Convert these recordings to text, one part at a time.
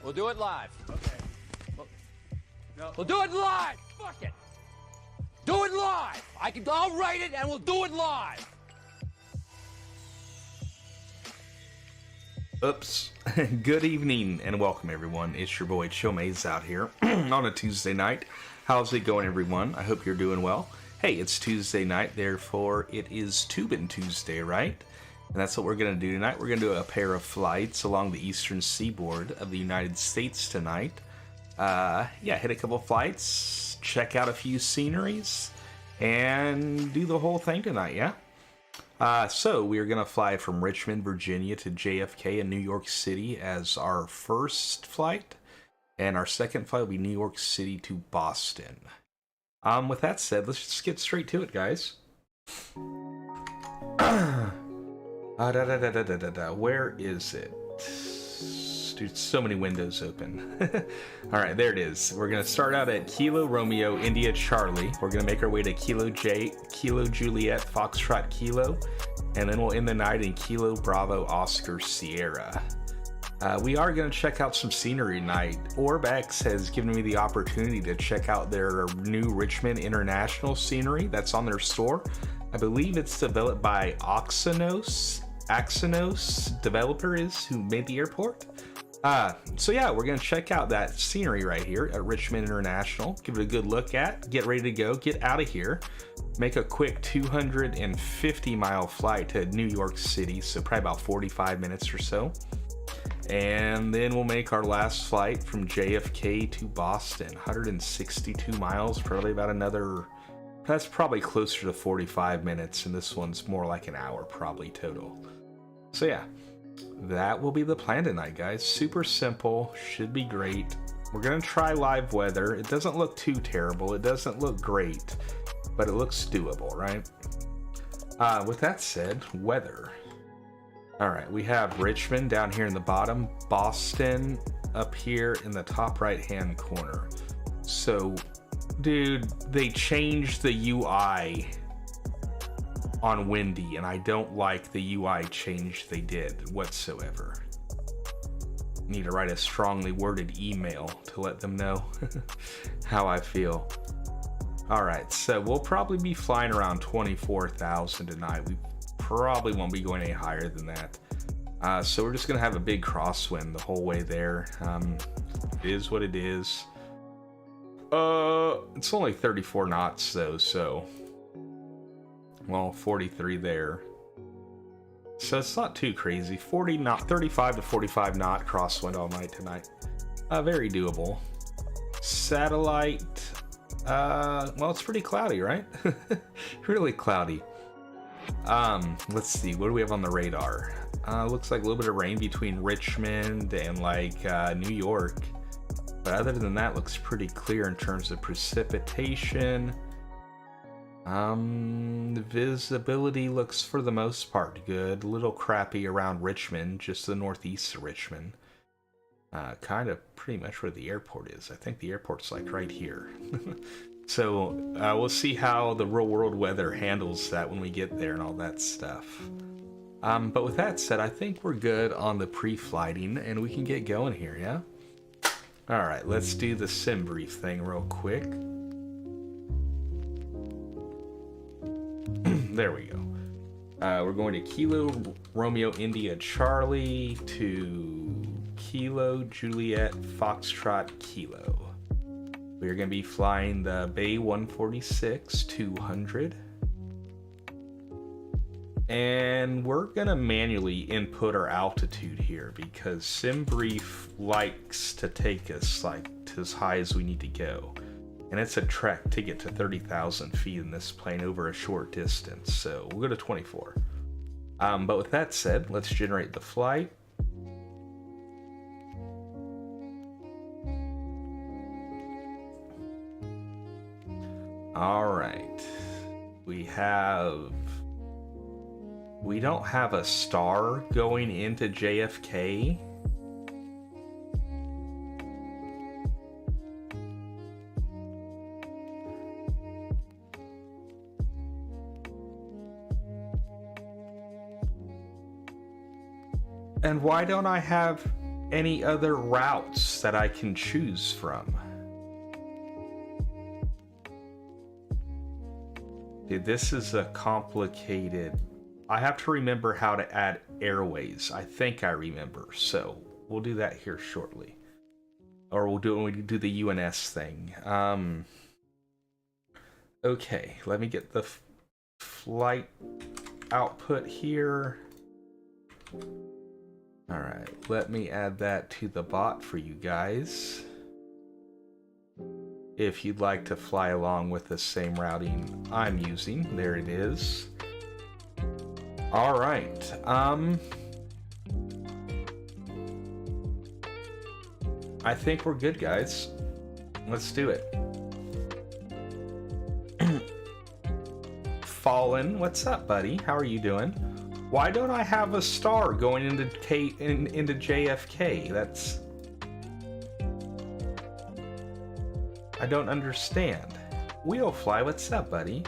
We'll do it live. Okay. No. We'll do it live. Fuck it. Do it live. I'll write it and we'll do it live. Oops. Good evening and welcome everyone. It's your boy Chill Maze out here on a Tuesday night. How's it going, everyone? I hope you're doing well. Hey, it's Tuesday night, therefore it is Tubin Tuesday, right? And that's what we're going to do tonight. We're going to do a pair of flights along the eastern seaboard of the United States tonight. Hit a couple flights, check out a few sceneries, and do the whole thing tonight, yeah? So we are going to fly from Richmond, Virginia to JFK in New York City as our first flight. And our second flight will be New York City to Boston. With that said, let's just get straight to it, guys. Where is it? Dude, so many windows open. Alright, there it is. We're gonna start out at Kilo Romeo India Charlie. We're gonna make our way to Kilo Juliet Foxtrot Kilo, and then we'll end the night in Kilo Bravo Oscar Sierra. We are gonna check out some scenery tonight. Orbex has given me the opportunity to check out their new Richmond International scenery that's on their store. I believe it's developed by Axanos developer is who made the airport. So yeah, we're gonna check out that scenery right here at Richmond International, give it a good look at, get ready to go, get out of here, make a quick 250-mile flight to New York City, so probably about 45 minutes or so. And then we'll make our last flight from JFK to Boston, 162 miles, probably about another, that's probably closer to 45 minutes, and this one's more like an hour probably total. So yeah, that will be the plan tonight, guys. Super simple, should be great. We're gonna try live weather. It doesn't look too terrible, it doesn't look great, but it looks doable, right? With that said, weather. All right, we have Richmond down here in the bottom, Boston up here in the top right-hand corner. So, dude, they changed the UI on Windy, and I don't like the UI change they did whatsoever. Need to write a strongly worded email to let them know how I feel. Alright, so we'll probably be flying around 24,000 tonight. We probably won't be going any higher than that. So we're just going to have a big crosswind the whole way there. It is what it is. It's only 34 knots though, so... Well, 43 there. So it's not too crazy. 35 to 45 knot crosswind all night tonight. Very doable. Satellite... well, it's pretty cloudy, right? Really cloudy. Let's see, what do we have on the radar? Looks like a little bit of rain between Richmond and like New York. But other than that, looks pretty clear in terms of precipitation. The visibility looks for the most part good. A little crappy around Richmond, just to the northeast of Richmond. Kind of pretty much where the airport is. I think the airport's like right here. So we'll see how the real world weather handles that when we get there and all that stuff. But with that said, I think we're good on the pre-flighting and we can get going here, yeah? Alright, let's do the sim brief thing real quick. There we go. We're going to Kilo Romeo India Charlie to Kilo Juliet Foxtrot Kilo. We're going to be flying the Bay 146-200. And we're going to manually input our altitude here because SimBrief likes to take us like to as high as we need to go. And it's a trek to get to 30,000 feet in this plane over a short distance. So we'll go to 24. But with that said, let's generate the flight. All right. We don't have a star going into JFK. And why don't I have any other routes that I can choose from? Dude, this is a complicated... I have to remember how to add airways. I think I remember, so we'll do that here shortly. Or we'll do it when we do the UNS thing. Okay, let me get the flight output here. Alright, let me add that to the bot for you guys. If you'd like to fly along with the same routing I'm using, there it is. Alright, I think we're good, guys. Let's do it. Fallen, what's up, buddy? How are you doing? Why don't I have a star going into into JFK? That's... I don't understand. Wheelfly, what's up, buddy?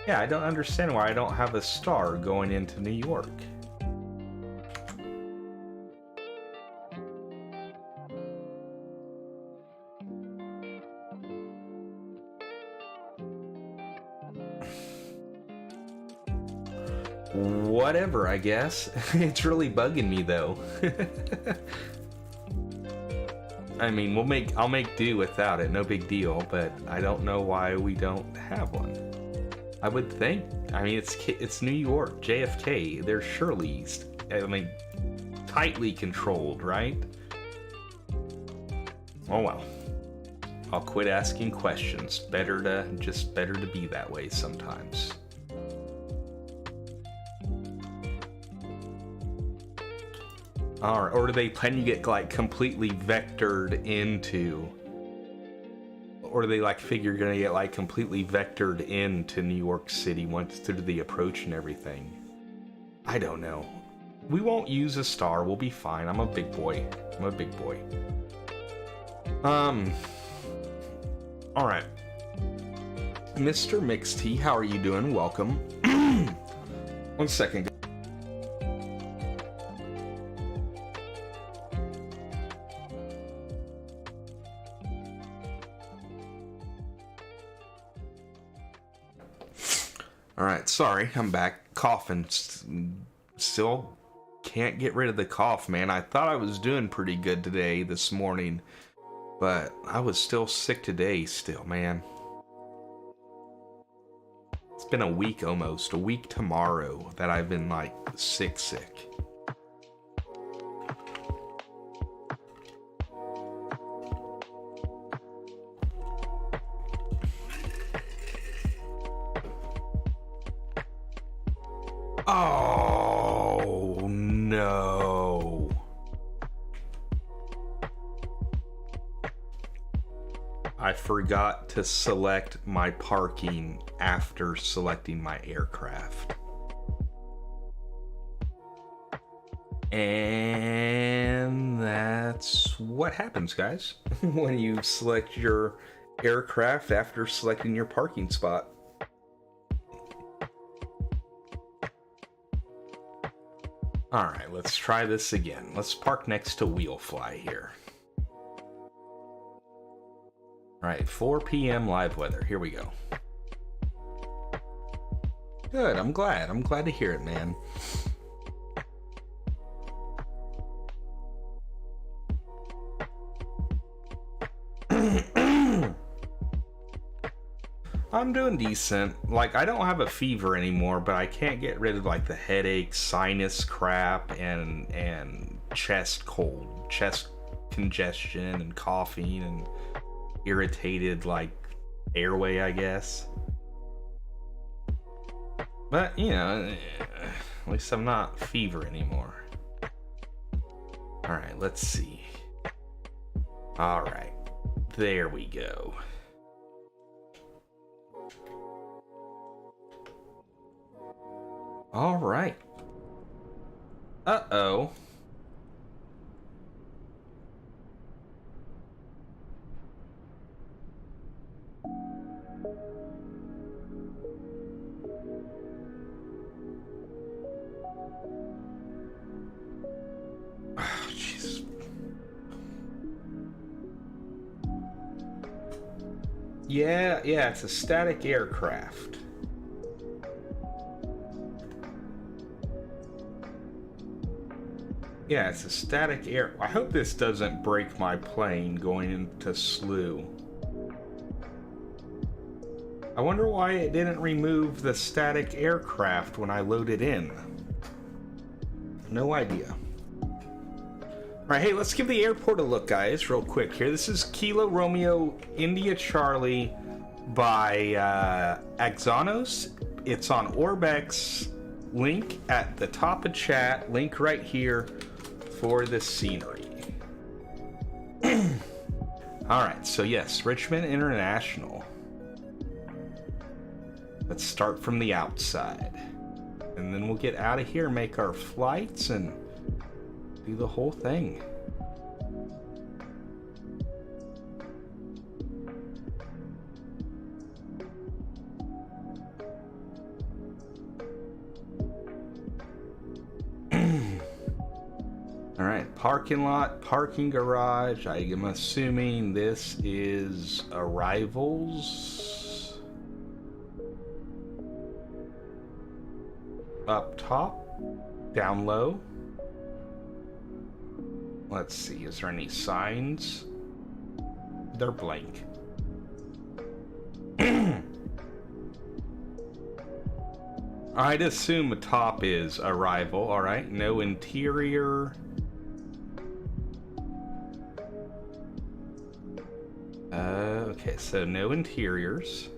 Yeah, I don't understand why I don't have a star going into New York. Whatever, I guess. It's really bugging me though. I mean, I'll make do without it, no big deal, but I don't know why we don't have one. I would think, I mean, it's New York, JFK, they're surely, I mean, tightly controlled, right? Oh well. I'll quit asking questions. Better to be that way sometimes. Or do they plan to get like completely vectored into or do they like figure you're gonna get like completely vectored into New York City once through the approach and everything? I don't know. We won't use a star. We'll be fine. I'm a big boy. I'm a big boy. All right. Mr. Mixty, how are you doing? Welcome. 1 second. All right, sorry, I'm back. Coughing. Still can't get rid of the cough, man. I thought I was doing pretty good today, this morning, but I was still sick today, still, man. It's been a week almost, a week tomorrow that I've been like sick. Oh no. I forgot to select my parking after selecting my aircraft. And that's what happens, guys, when you select your aircraft after selecting your parking spot. Alright, let's try this again. Let's park next to Wheelfly here. Alright, 4 p.m. live weather. Here we go. Good, I'm glad. I'm glad to hear it, man. I'm doing decent. Like, I don't have a fever anymore, but I can't get rid of like the headache, sinus crap, and chest cold, chest congestion, and coughing, and irritated like airway, I guess. But you know, at least I'm not fever anymore. All right, let's see. All right, there we go. All right. Uh-oh. Oh, Jesus. Yeah, it's a static aircraft. Yeah, it's a static air. I hope this doesn't break my plane going into slew. I wonder why it didn't remove the static aircraft when I loaded in. No idea. Alright, hey, let's give the airport a look, guys, real quick here. This is Kilo Romeo India Charlie by Axanos. It's on Orbex. Link at the top of chat. Link right here for the scenery. Alright, so yes, Richmond International. Let's start from the outside. And then we'll get out of here, make our flights, and do the whole thing. Alright, parking lot, parking garage. I am assuming this is arrivals. Up top, down low. Let's see, is there any signs? They're blank. I'd assume the top is arrival, alright. No interior. Okay, so no interiors.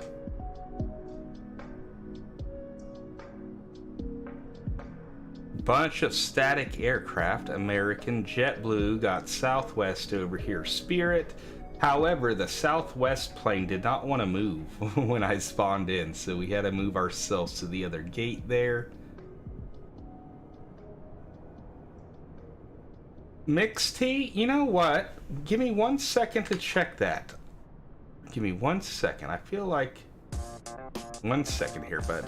Bunch of static aircraft. American, JetBlue, got Southwest over here. Spirit, However, the southwest plane did not want to move when I spawned in, so we had to move ourselves to the other gate there. Mixed tea? You know what? Give me 1 second to check that. Give me 1 second. I feel like... 1 second here, bud.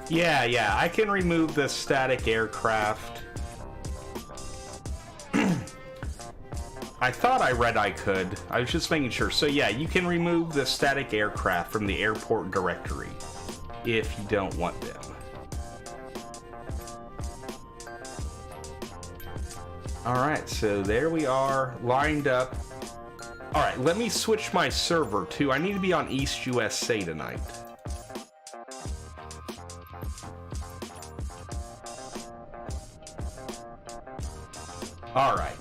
Yeah, I can remove the static aircraft. I thought I read I could. I was just making sure. So yeah, you can remove the static aircraft from the airport directory if you don't want them. Alright, so there we are, lined up. Alright, let me switch my server too. I need to be on East USA tonight. Alright.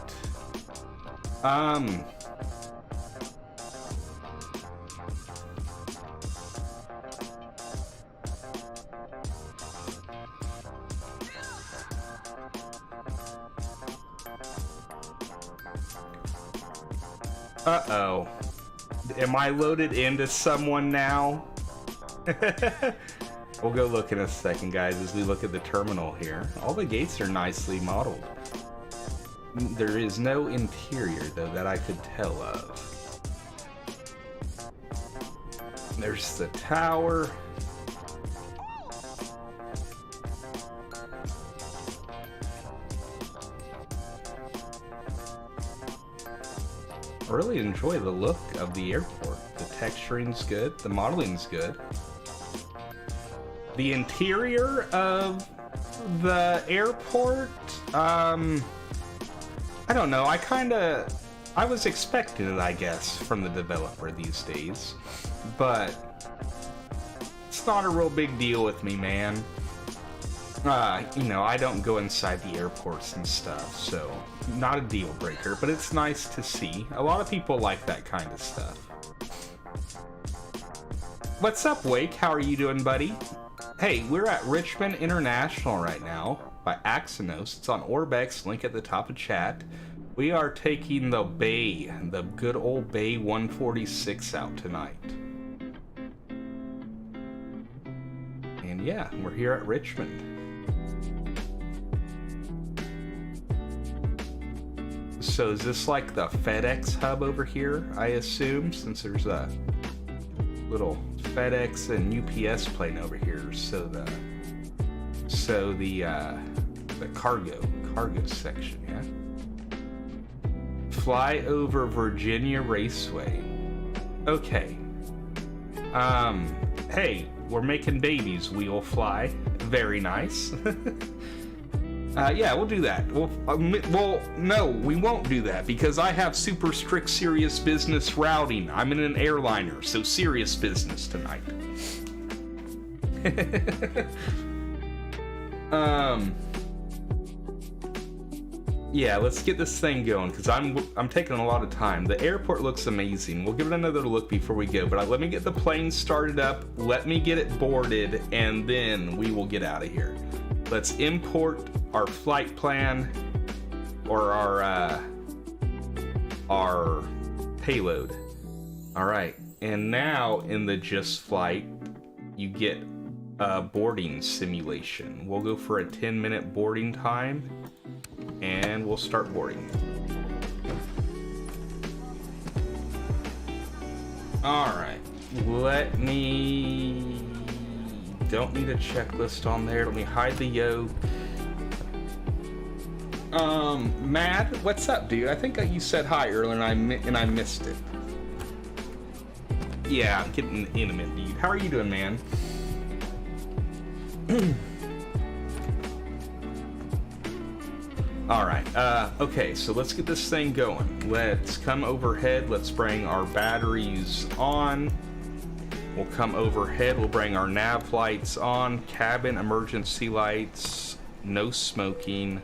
Uh-oh. Am I loaded into someone now? We'll go look in a second, guys, as we look at the terminal here. All the gates are nicely modeled. There is no interior, though, that I could tell of. There's the tower. I really enjoy the look of the airport. The texturing's good, the modeling's good. The interior of the airport, I don't know, I was expecting it, I guess, from the developer these days, but it's not a real big deal with me, man. You know, I don't go inside the airports and stuff, so not a deal breaker, but it's nice to see. A lot of people like that kind of stuff. What's up, Wake? How are you doing, buddy? Hey, we're at Richmond International right now by Axonos. It's on Orbex, link at the top of chat. We are taking the Bay, the good old Bay 146 out tonight. And yeah, we're here at Richmond. So is this like the FedEx hub over here, I assume, since there's a little FedEx and UPS plane over here, so the cargo section, yeah. Fly over Virginia Raceway. Okay. Hey, we're making babies. We'll fly. Very nice. Yeah, we'll do that. Well, no, we won't do that because I have super strict serious business routing. I'm in an airliner, so serious business tonight. Yeah, let's get this thing going because I'm taking a lot of time. The airport looks amazing. We'll give it another look before we go, but let me get the plane started up. Let me get it boarded, and then we will get out of here. Let's import our flight plan or our payload. All right, and now in the just flight, you get a boarding simulation. We'll go for a 10-minute boarding time, and we'll start boarding. All right, don't need a checklist on there. Let me hide the yoke. Mad, what's up, dude? I think you said hi earlier and I missed it. Yeah, I'm getting intimate, dude. How are you doing, man? All right. Okay, so let's get this thing going. Let's come overhead. Let's bring our batteries on. We'll come overhead. We'll bring our nav lights on. Cabin emergency lights. No smoking.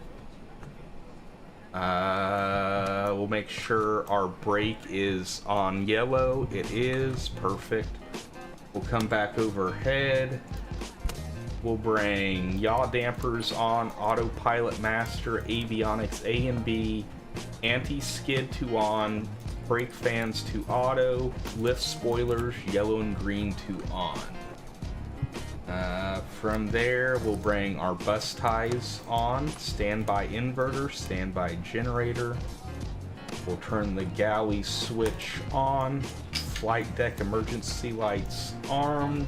We'll make sure our brake is on yellow. It is. Perfect. We'll come back overhead. We'll bring yaw dampers on, autopilot master, avionics A and B, anti-skid to on, brake fans to auto, lift spoilers yellow and green to on. From there, we'll bring our bus ties on, standby inverter, standby generator. We'll turn the galley switch on, flight deck emergency lights armed,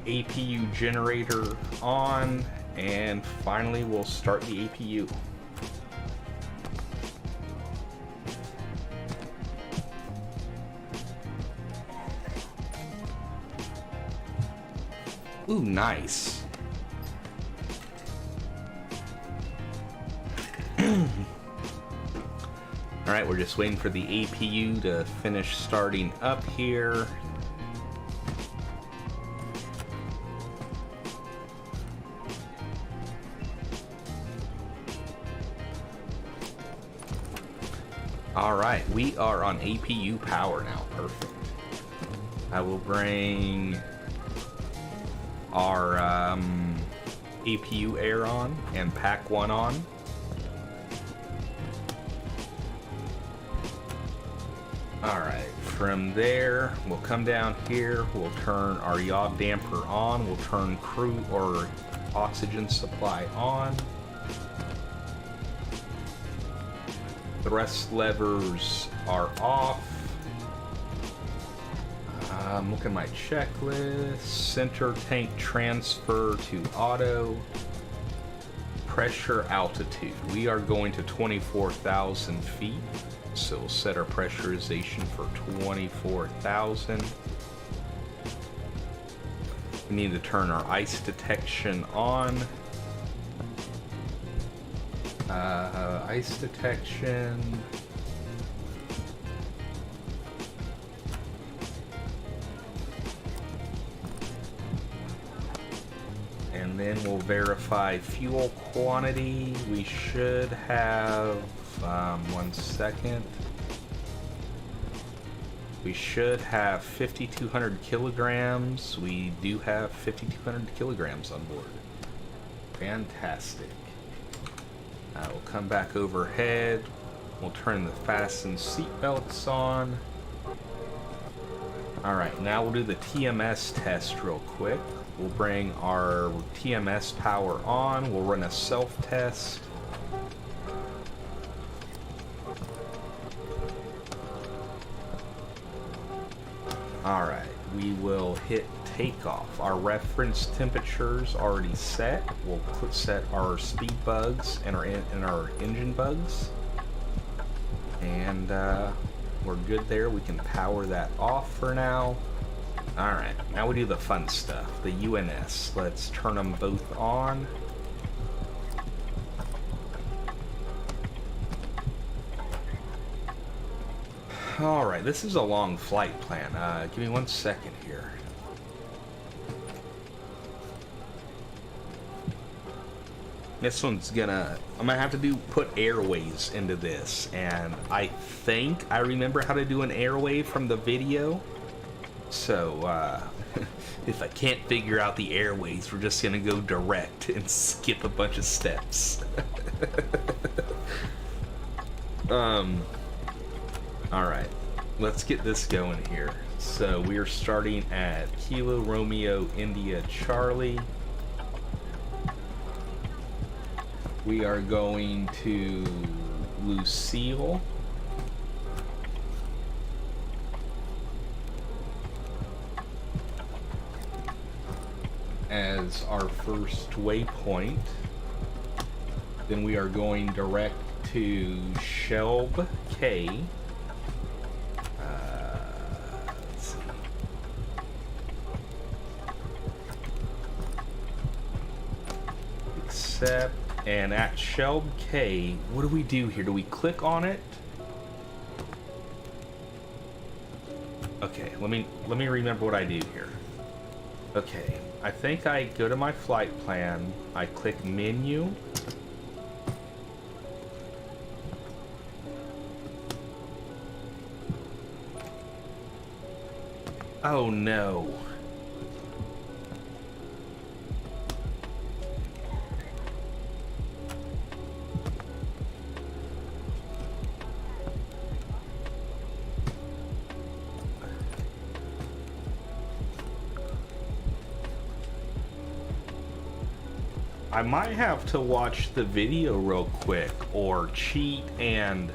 APU generator on, and finally we'll start the APU. Ooh, nice. Alright, we're just waiting for the APU to finish starting up here. Alright, we are on APU power now. Perfect. I will bring our APU air on and pack 1 on. Alright, from there we'll come down here, we'll turn our yaw damper on, we'll turn crew or oxygen supply on. Thrust levers are off. Look at my checklist. Center tank transfer to auto. Pressure altitude. We are going to 24,000 feet. So we'll set our pressurization for 24,000. We need to turn our ice detection on. Ice detection. And then we'll verify fuel quantity. We should have, 1 second. We should have 5,200 kilograms. We do have 5,200 kilograms on board. Fantastic. We'll come back overhead. We'll turn the fasten seat belts on. Alright, now we'll do the TMS test real quick. We'll bring our TMS power on. We'll run a self-test. Alright, we will hit takeoff. Our reference temperature's already set. We'll set our speed bugs and our engine bugs. And we're good there. We can power that off for now. Alright, now we do the fun stuff. The UNS. Let's turn them both on. Alright, this is a long flight plan. Give me 1 second here. This one's I'm gonna have to put airways into this, and I think I remember how to do an airway from the video. So, if I can't figure out the airways, we're just gonna go direct and skip a bunch of steps. Alright, let's get this going here. So, we are starting at Kilo Romeo India Charlie. We are going to Lucille. As our first waypoint. Then we are going direct to Shelb K. Let's see. Accept. And at Shelb K, what do we do here? Do we click on it? Okay, let me remember what I do here. Okay, I think I go to my flight plan, I click menu, Oh no. I might have to watch the video real quick or cheat and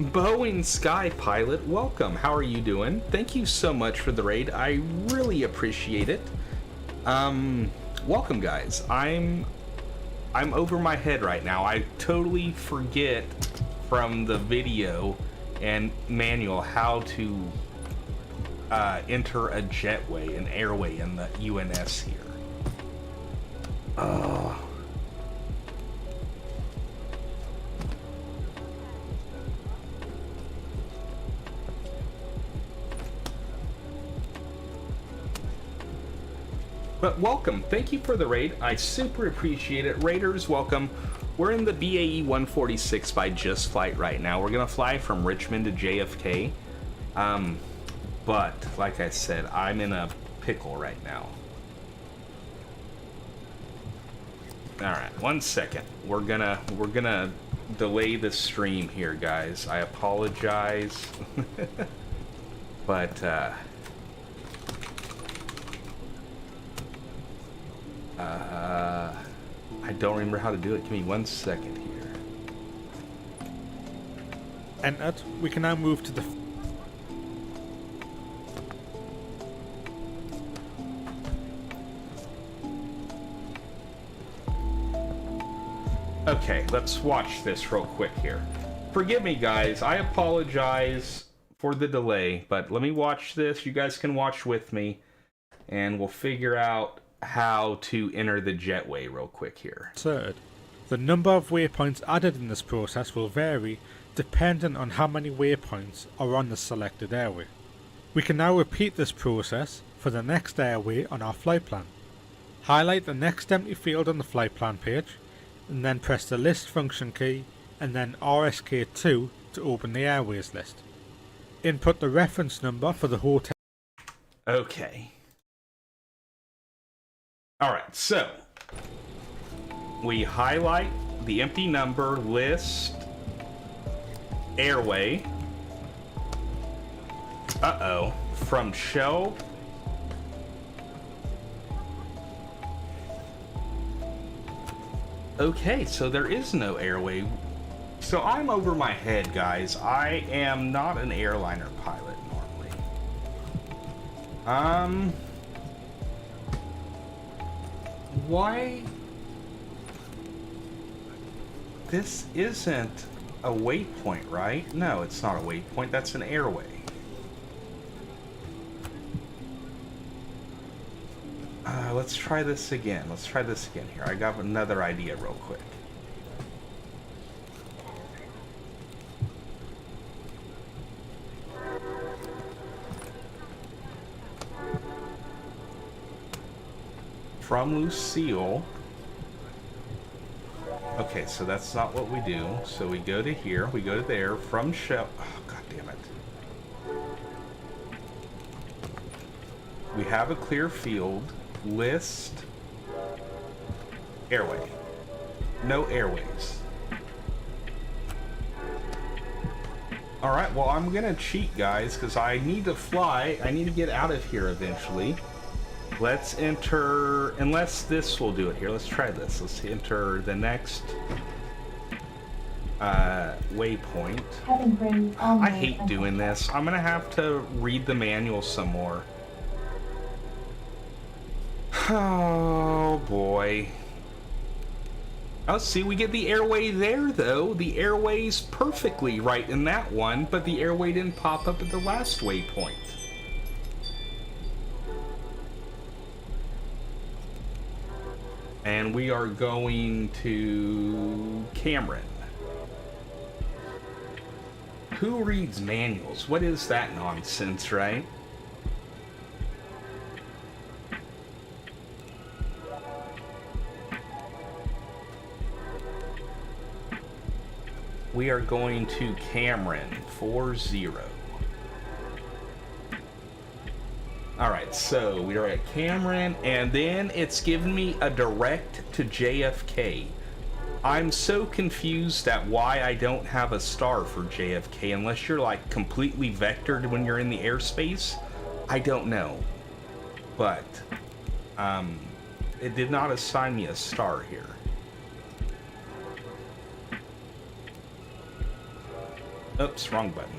Boeing Sky Pilot, welcome. How are you doing? Thank you so much for the raid. I really appreciate it. Welcome guys. I'm over my head right now. I totally forget from the video and manual how to enter a jetway, an airway in the UNS here. But welcome. Thank you for the raid. I super appreciate it. Raiders, welcome. We're in the BAE 146 by Just Flight right now. We're going to fly from Richmond to JFK. But, like I said, I'm in a pickle right now. Alright, 1 second. We're gonna delay the stream here, guys. I apologize. But, I don't remember how to do it. Give me 1 second here. Entered. We can now move to the... Okay, let's watch this real quick here. Forgive me, guys. I apologize for the delay, but let me watch this. You guys can watch with me, and we'll figure out how to enter the jetway real quick here. Third, the number of waypoints added in this process will vary depending on how many waypoints are on the selected airway. We can now repeat this process for the next airway on our flight plan. Highlight the next empty field on the flight plan page, and then press the list function key and then RSK2 to open the airways list. Input the reference number for the hotel. Okay. Alright, so we highlight the empty number, list, airway. Uh-oh. From show. Okay, so there is no airway. So I'm over my head, guys. I am not an airliner pilot normally. Why? This isn't a waypoint, right? No, it's not a waypoint. That's an airway. Let's try this again. Let's try this again here. I got another idea real quick. From Lucille. Okay, so that's not what we do. So we go to here, we go to there, from show. Oh, god damn it. We have a clear field, list, airway. No airways. Alright, well, I'm gonna cheat, guys, because I need to fly. I need to get out of here eventually. Let's enter, unless this will do it here. Let's try this. Let's enter the next waypoint. I hate doing this. I'm gonna have to read the manual some more. Oh boy. Oh, see, we get the airway there though. The airway's perfectly right in that one, but the airway didn't pop up at the last waypoint. And we are going to Cameron. Who reads manuals? What is that nonsense, right? We are going to Cameron 40. Alright, so we are at Cameron, and then it's given me a direct to JFK. I'm so confused at why I don't have a star for JFK unless you're like completely vectored when you're in the airspace. I don't know. But it did not assign me a star here. Oops, wrong button.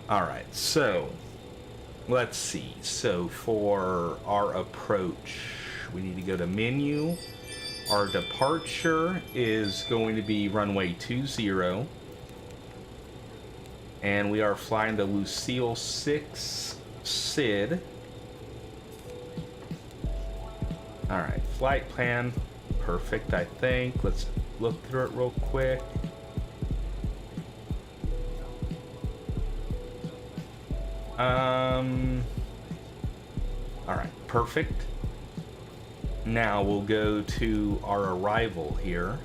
Alright, so let's see. So for our approach, we need to go to menu. Our departure is going to be runway 20. And we are flying the Lucille 6 SID. Alright, flight plan. Perfect, I think. Let's look through it real quick. Alright, perfect. Now we'll go to our arrival here.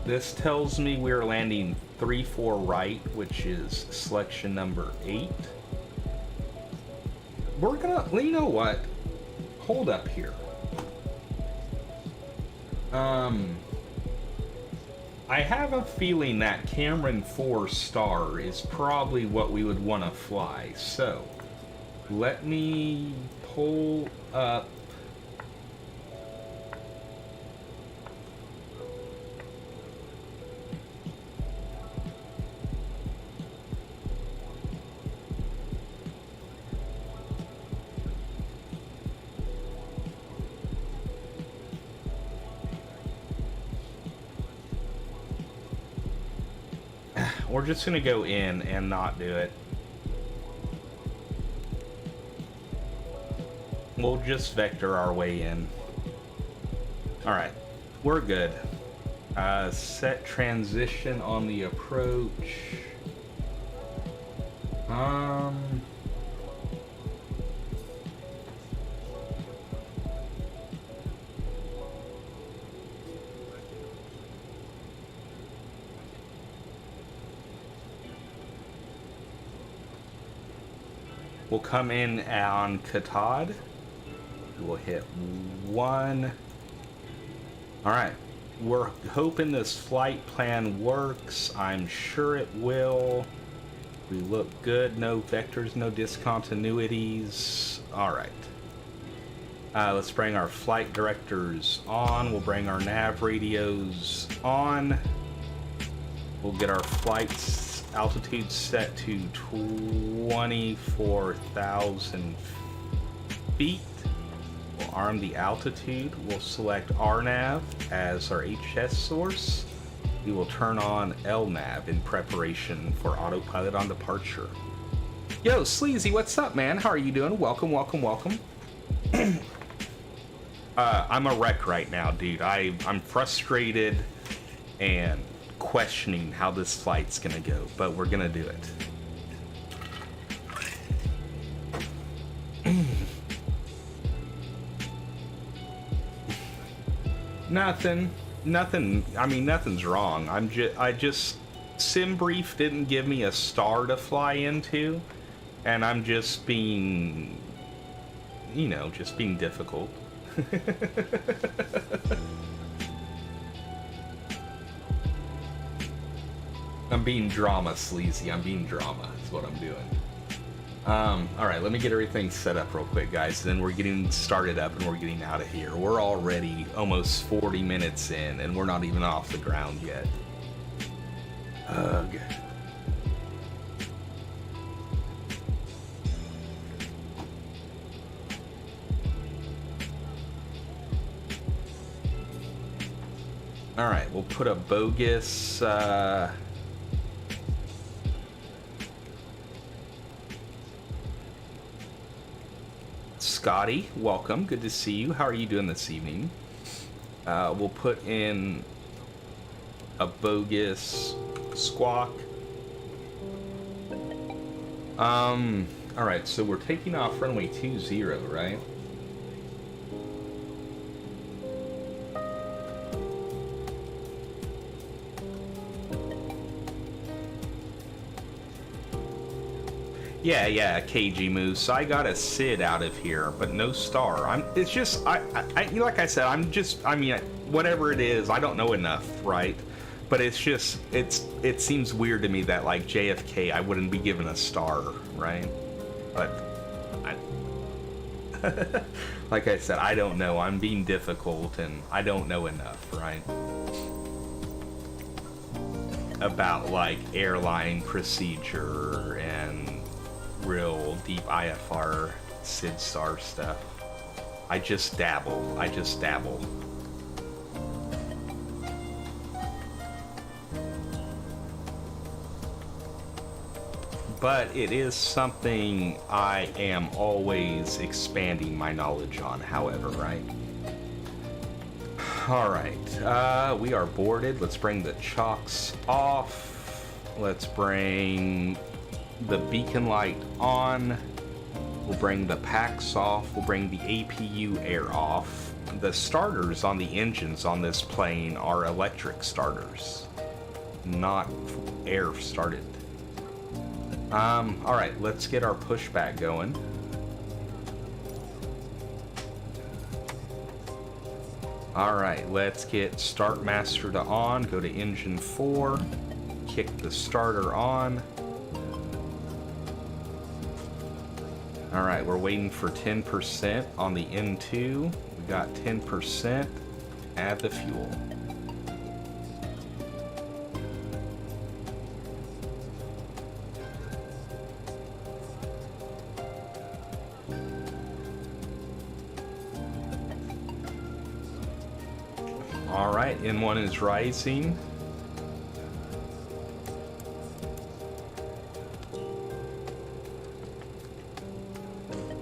This tells me we're landing 34 right, which is selection number 8. We're gonna, you know what? Hold up here. I have a feeling that Cameron 4 star is probably what we would want to fly. So, let me pull up. We're just gonna go in and not do it. We'll just vector our way in. Alright, we're good. Set transition on the approach. We'll come in on Katad. We'll hit 1. Alright. We're hoping this flight plan works. I'm sure it will. We look good. No vectors, no discontinuities. Alright. Let's bring our flight directors on. We'll bring our nav radios on. We'll get our flights altitude set to 24,000 feet. We'll arm the altitude. We'll select RNAV as our HS source. We will turn on LNAV in preparation for autopilot on departure. Yo, Sleazy, what's up, man? How are you doing? Welcome, welcome, welcome. I'm a wreck right now, dude. I'm frustrated and questioning how this flight's gonna go, but we're gonna do it. Nothing. I mean, nothing's wrong. I just SimBrief didn't give me a star to fly into, and I'm just being, you know, just being difficult. I'm being drama, Sleazy. I'm being drama. That's what I'm doing. Alright, let me get everything set up real quick, guys. Then we're getting started up and we're getting out of here. We're already almost 40 minutes in and we're not even off the ground yet. Ugh. Alright, we'll put a bogus, Scotty. Welcome. Good to see you. How are you doing this evening? We'll put in a bogus squawk. Alright, so we're taking off runway 20, right? Yeah, KG Moose. I got a Sid out of here, but no star. It's just, like I said, whatever it is, I don't know enough, right? But it's just, it seems weird to me that, like, JFK, I wouldn't be given a star, right? But, like I said, I don't know. I'm being difficult, and I don't know enough, right? About, like, airline procedure and real deep IFR SID star stuff. I just dabble. But it is something I am always expanding my knowledge on, however, right? Alright, we are boarded. Let's bring the chocks off. Let's bring the beacon light on. We'll bring the packs off. We'll bring the APU air off. The starters on the engines on this plane are electric starters, not air started. Alright, let's get our pushback going. Alright, let's get start master to on, go to engine 4, kick the starter on. Alright, we're waiting for 10% on the N2. We got 10%. Add the fuel. Alright, N1 is rising.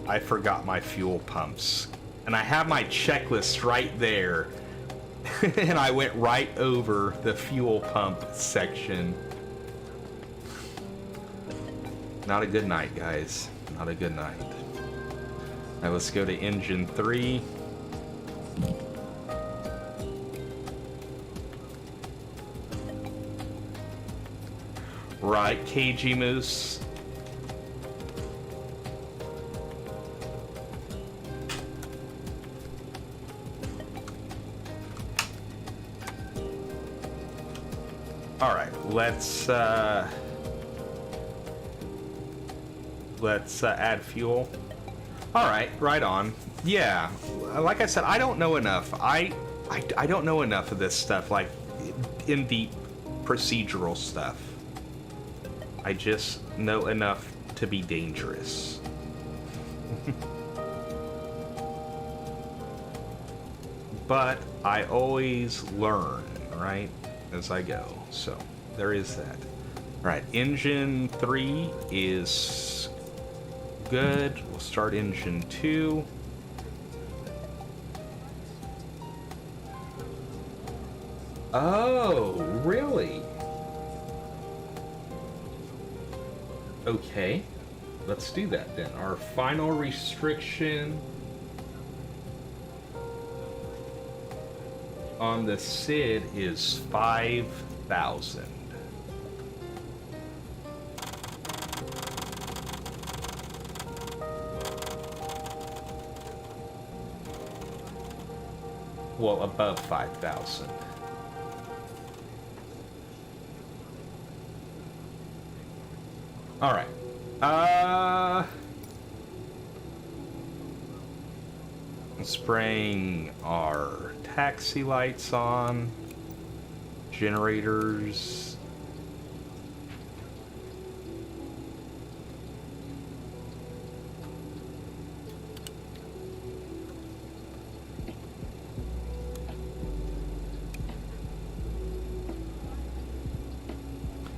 I forgot my fuel pumps. And I have my checklist right there. And I went right over the fuel pump section. Not a good night, guys. Not a good night. Now let's go to engine 3. Right, KG Moose. Alright, let's add fuel. Alright, right on. Yeah, like I said, I don't know enough. I don't know enough of this stuff, like, in deep procedural stuff. I just know enough to be dangerous. But I always learn, right, as I go. So, there is that. Alright, engine 3 is good. We'll start engine 2. Oh, really? Okay, let's do that then. Our final restriction on the SID is 5,000. Well, above 5,000. All right. Let's bring our taxi lights on. Generators.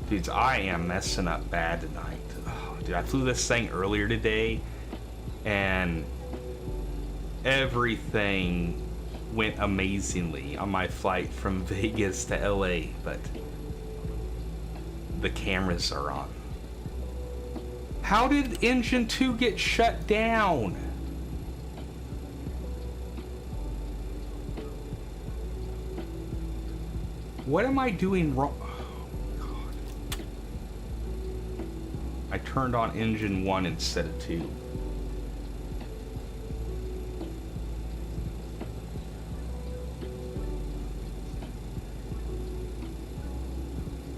Dudes, I am messing up bad tonight. Oh, dude, I flew this thing earlier today, and everything went amazingly on my flight from Vegas to LA, but the cameras are on. How did engine 2 get shut down? What am I doing wrong? Oh, God. I turned on engine 1 instead of 2.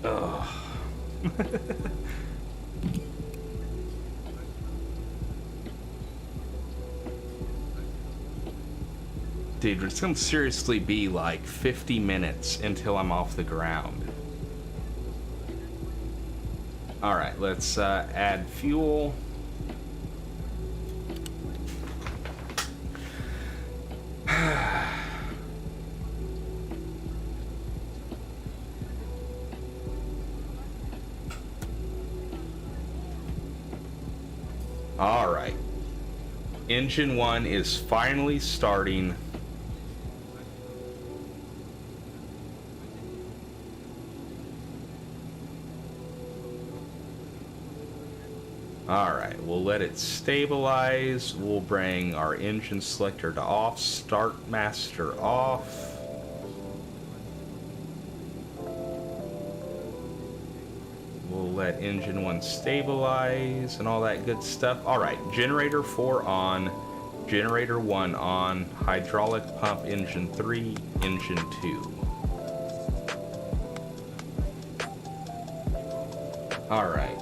Ugh. Dude, it's gonna seriously be like 50 minutes until I'm off the ground. Alright, let's add fuel. Alright. Engine 1 is finally starting. Alright, we'll let it stabilize. We'll bring our engine selector to off. Start master off. We'll let engine 1 stabilize and all that good stuff. Alright, generator 4 on. Generator 1 on. Hydraulic pump engine 3. Engine 2. Alright,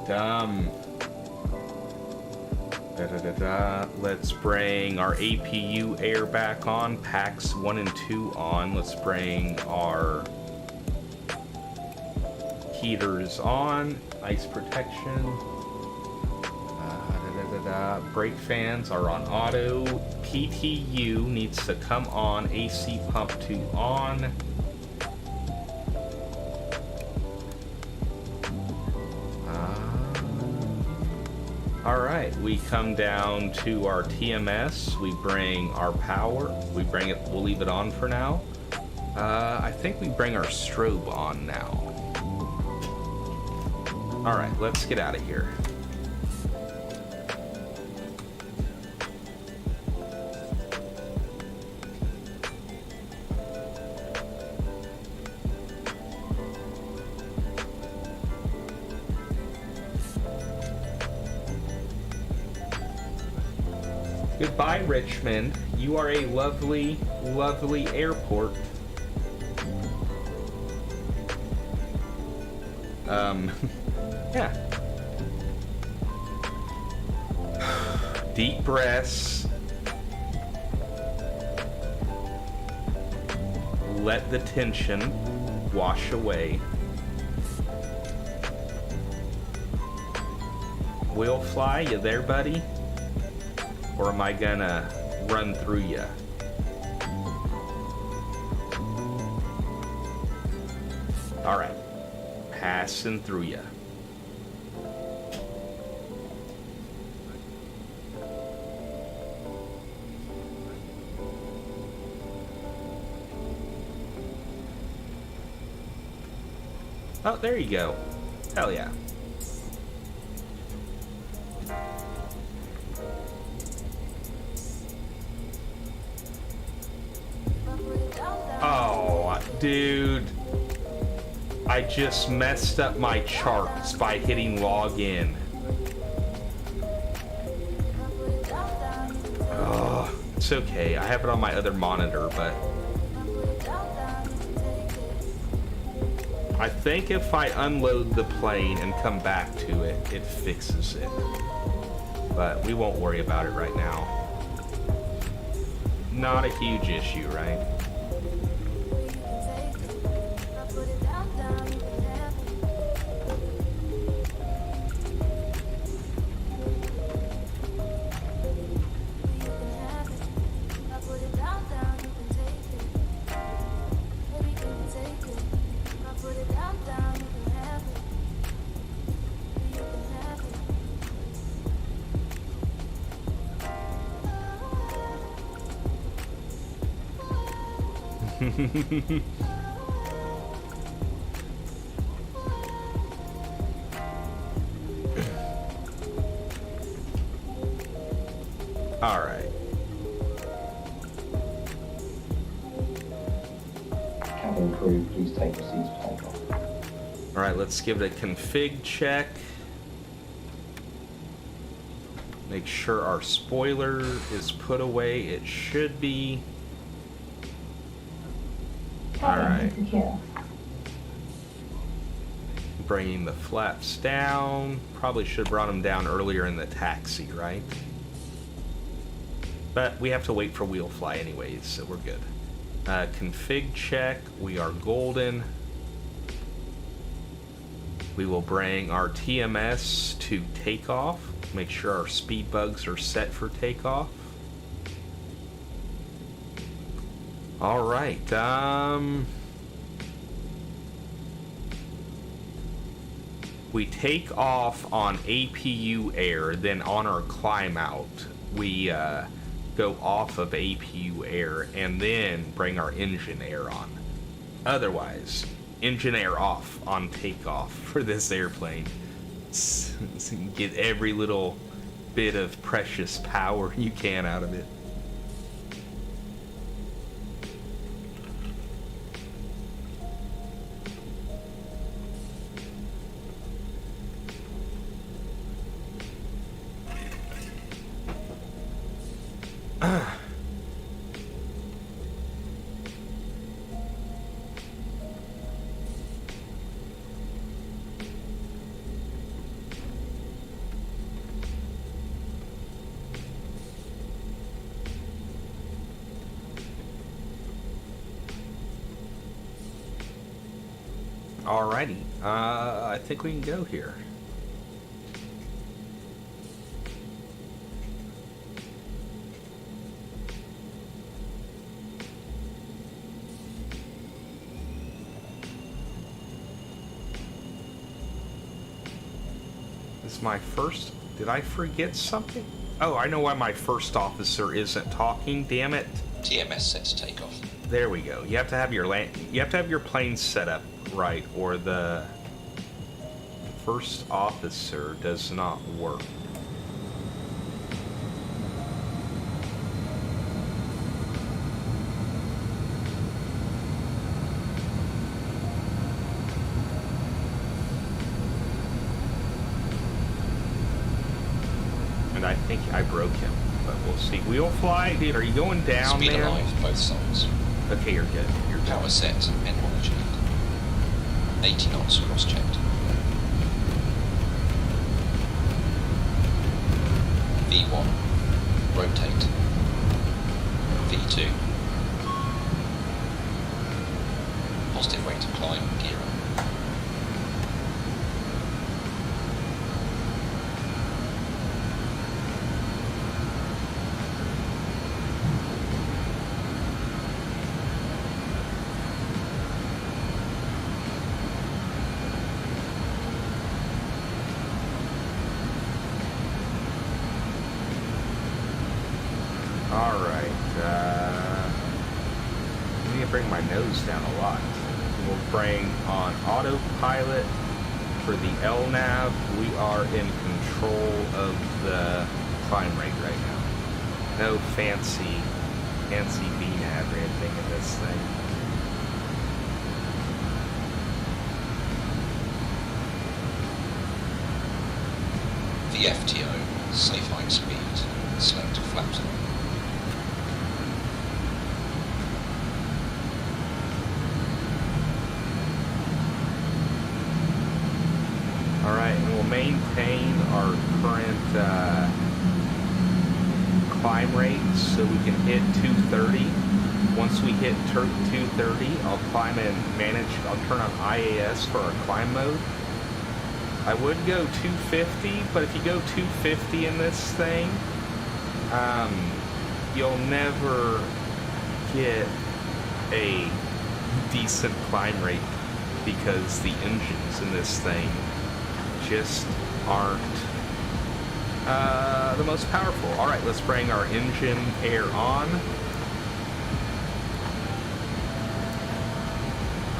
let's bring our APU air back on. Packs 1 and 2 on. Let's bring our heaters on. Ice protection. Brake fans are on auto. PTU needs to come on. AC pump 2 on. Alright, we come down to our TMS, we bring our power, we'll leave it on for now. I think we bring our strobe on now. Alright, let's get out of here. Goodbye, Richmond. You are a lovely, lovely airport. Yeah. Deep breaths. Let the tension wash away. Will fly, you there, buddy? Or am I gonna run through you? Alright. Passing through you. Oh, there you go. Hell yeah. Oh, dude. I just messed up my charts by hitting login. Oh, it's okay. I have it on my other monitor, but I think if I unload the plane and come back to it, it fixes it. But we won't worry about it right now. Not a huge issue, right? All right. Cabin crew, please take your seats for takeoff. All right, let's give it a config check. Make sure our spoiler is put away. It should be. All right. Bringing the flaps down. Probably should have brought them down earlier in the taxi, right? But we have to wait for wheel fly anyways, so we're good. Config check. We are golden. We will bring our TMS to takeoff. Make sure our speed bugs are set for takeoff. All right. We take off on APU air, then on our climb out, we go off of APU air and then bring our engine air on. Otherwise, engine air off on takeoff for this airplane. So you can get every little bit of precious power you can out of it. Alrighty, I think we can go here. This is my first. Did I forget something? Oh, I know why my first officer isn't talking. Damn it! TMS set to take off. There we go. You have to have your plane set up right, or the first officer does not work. And I think I broke him, but we'll see. Wheel fly, dude. Are you going down, Speed man? alive, both sides. Okay, you're good. You're good. Power set, N1 achieved. 80 knots cross-checked. V1, rotate. V2. Positive rate of climb, gear up. Alright, I need to bring my nose down a lot. We'll bring on autopilot for the LNAV. We are in control of the climb rate right now. No fancy VNAV or anything in this thing. The FTO, safe height speed, select flaps on. Alright, and we'll maintain our current climb rate so we can hit 230. Once we hit 230, I'll climb and manage, I'll turn on IAS for our climb mode. I would go 250, but if you go 250 in this thing, you'll never get a decent climb rate because the engines in this thing just aren't the most powerful. All right, let's bring our engine air on.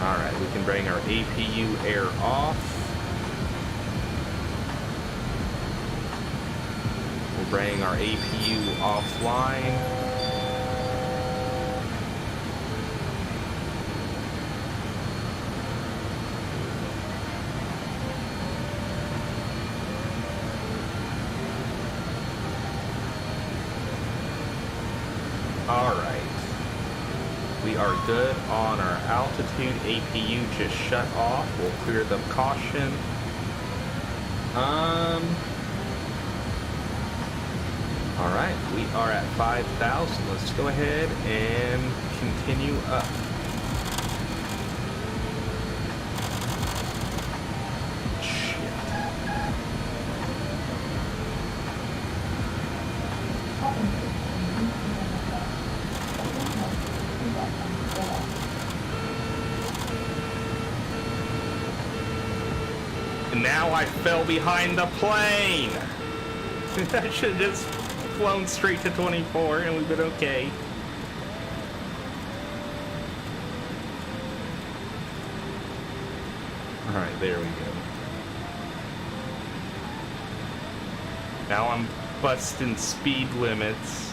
Alright, we can bring our APU air off. We'll bring our APU offline. Alright. We are good on our altitude. APU just shut off. We'll clear the caution. Alright, we are at 5,000. Let's go ahead and continue up. Now I fell behind the plane! I should have just flown straight to 24 and we've been okay. Alright, there we go. Now I'm busting speed limits.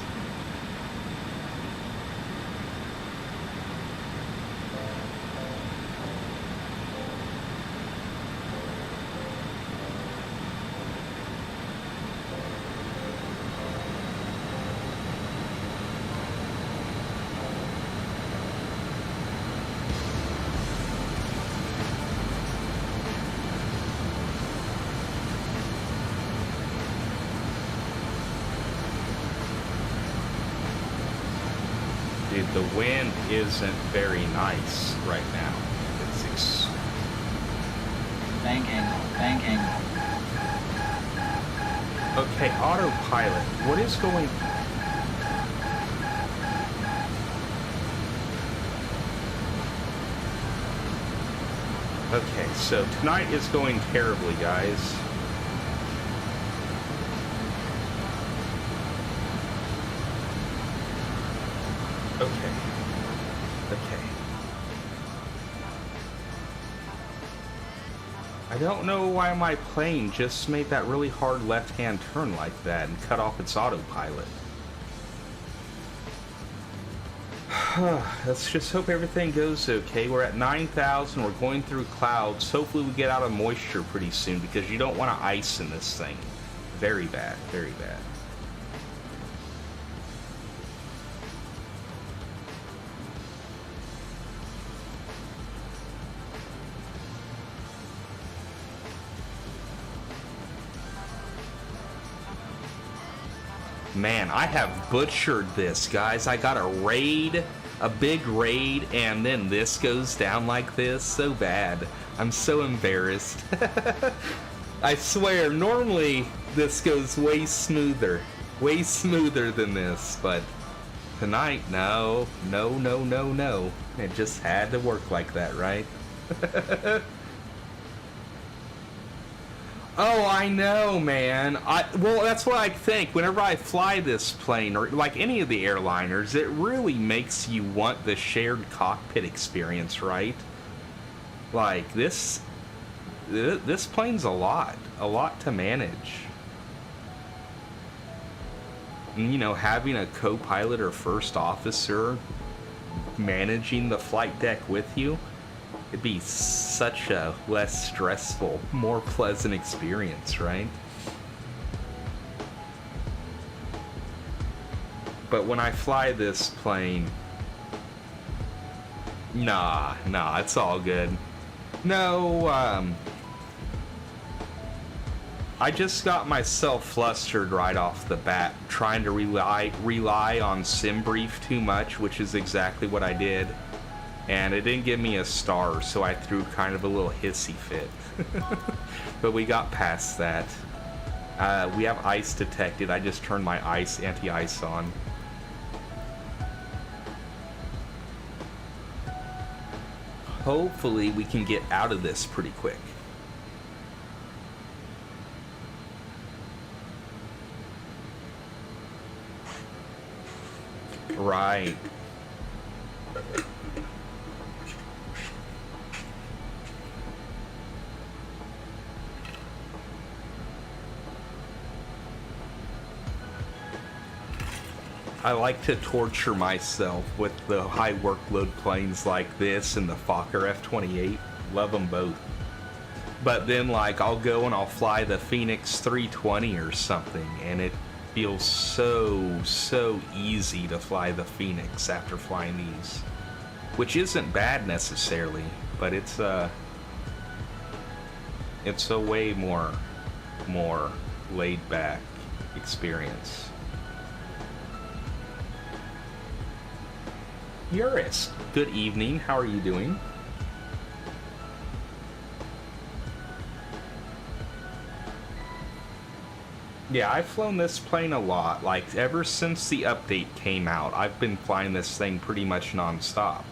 Dude, the wind isn't very nice right now. It's Banking. okay, autopilot. What is going... Okay, so tonight is going terribly, guys. Okay. I don't know why my plane just made that really hard left-hand turn like that and cut off its autopilot. Let's just hope everything goes okay. We're at 9,000. We're going through clouds. Hopefully we get out of moisture pretty soon because you don't want to ice in this thing. Very bad, very bad. Man, I have butchered this, guys. I got a raid, a big raid, and then this goes down like this. So bad. I'm so embarrassed. I swear, normally this goes way smoother than this, but tonight, no. It just had to work like that, right? Oh, I know, man. Well, that's what I think. Whenever I fly this plane, or like any of the airliners, it really makes you want the shared cockpit experience, right? Like, this plane's a lot to manage. And, you know, having a co-pilot or first officer managing the flight deck with you, it'd be such a less stressful, more pleasant experience, right? But when I fly this plane, nah, it's all good. No, I just got myself flustered right off the bat, trying to rely on SimBrief too much, which is exactly what I did. And it didn't give me a star, so I threw kind of a little hissy fit. But we got past that. We have ice detected. I just turned my anti-ice on. Hopefully we can get out of this pretty quick. Right. I like to torture myself with the high workload planes like this and the Fokker F-28. Love them both. But then, like, I'll go and I'll fly the Phoenix 320 or something, and it feels so easy to fly the Phoenix after flying these. Which isn't bad necessarily, but it's a way more laid back experience. Eurus, good evening. How are you doing? Yeah, I've flown this plane a lot. Like, ever since the update came out, I've been flying this thing pretty much non-stop.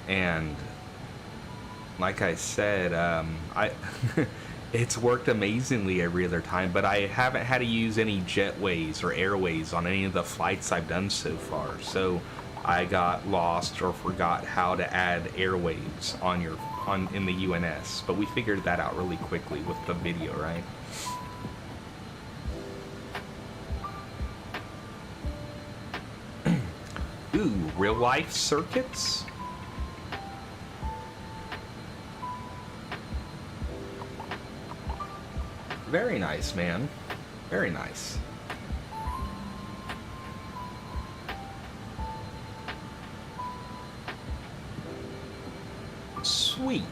And like I said, it's worked amazingly every other time, but I haven't had to use any jetways or airways on any of the flights I've done so far. So I got lost or forgot how to add airwaves in the UNS, but we figured that out really quickly with the video, right? Ooh, real life circuits? Very nice, man. Very nice. Sweet.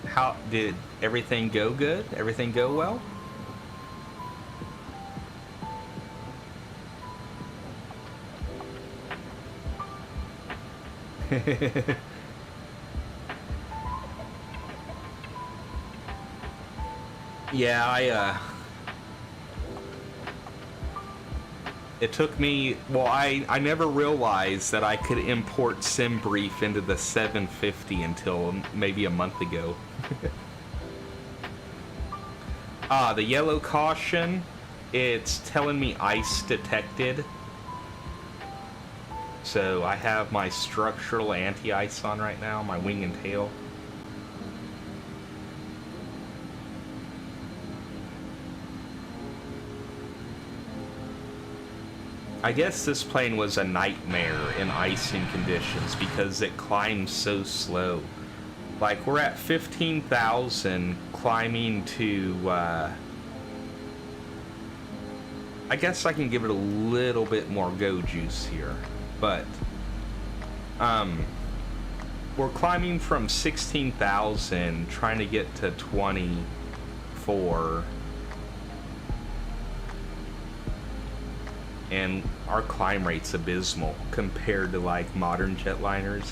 How did everything go good? Everything go well? Yeah, it took me, well, I never realized that I could import SimBrief into the 750 until maybe a month ago. The yellow caution, it's telling me ice detected. So I have my structural anti-ice on right now, my wing and tail. I guess this plane was a nightmare in icing conditions because it climbs so slow. Like, we're at 15,000 climbing to, I guess I can give it a little bit more go juice here, but, we're climbing from 16,000, trying to get to 24, and our climb rate's abysmal compared to like modern jetliners.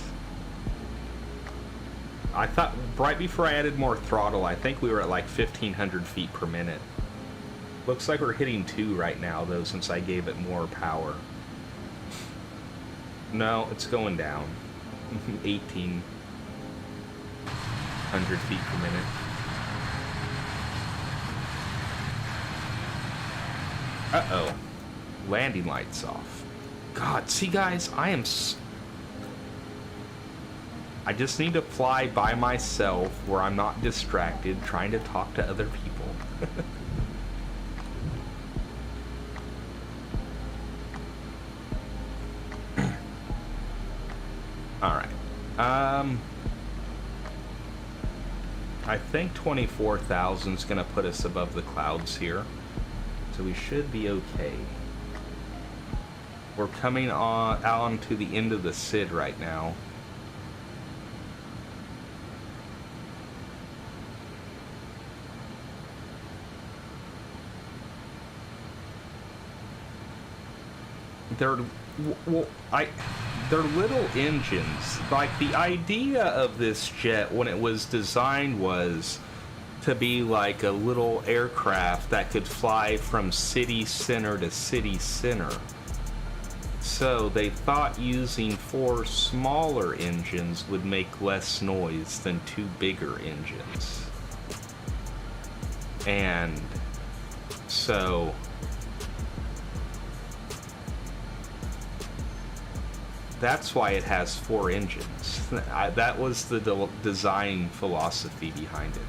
I thought right before I added more throttle, I think we were at like 1,500 feet per minute. Looks like we're hitting 2 right now though, since I gave it more power. No, it's going down. 1,800 feet per minute. Uh-oh. Landing lights off. God, see guys, I just need to fly by myself where I'm not distracted trying to talk to other people. Alright. I think 24,000 is going to put us above the clouds here. So we should be okay. We're coming on to the end of the SID right now. They're little engines. Like, the idea of this jet when it was designed was to be like a little aircraft that could fly from city center to city center. So they thought using 4 smaller engines would make less noise than 2 bigger engines. And so that's why it has 4 engines. That was the design philosophy behind it.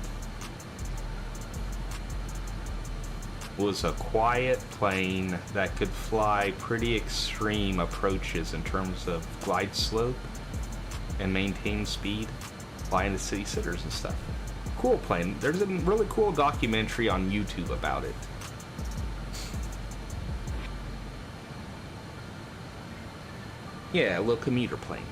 was a quiet plane that could fly pretty extreme approaches in terms of glide slope and maintain speed, flying to city centers and stuff. Cool plane. There's a really cool documentary on YouTube about it. Yeah, a little commuter plane.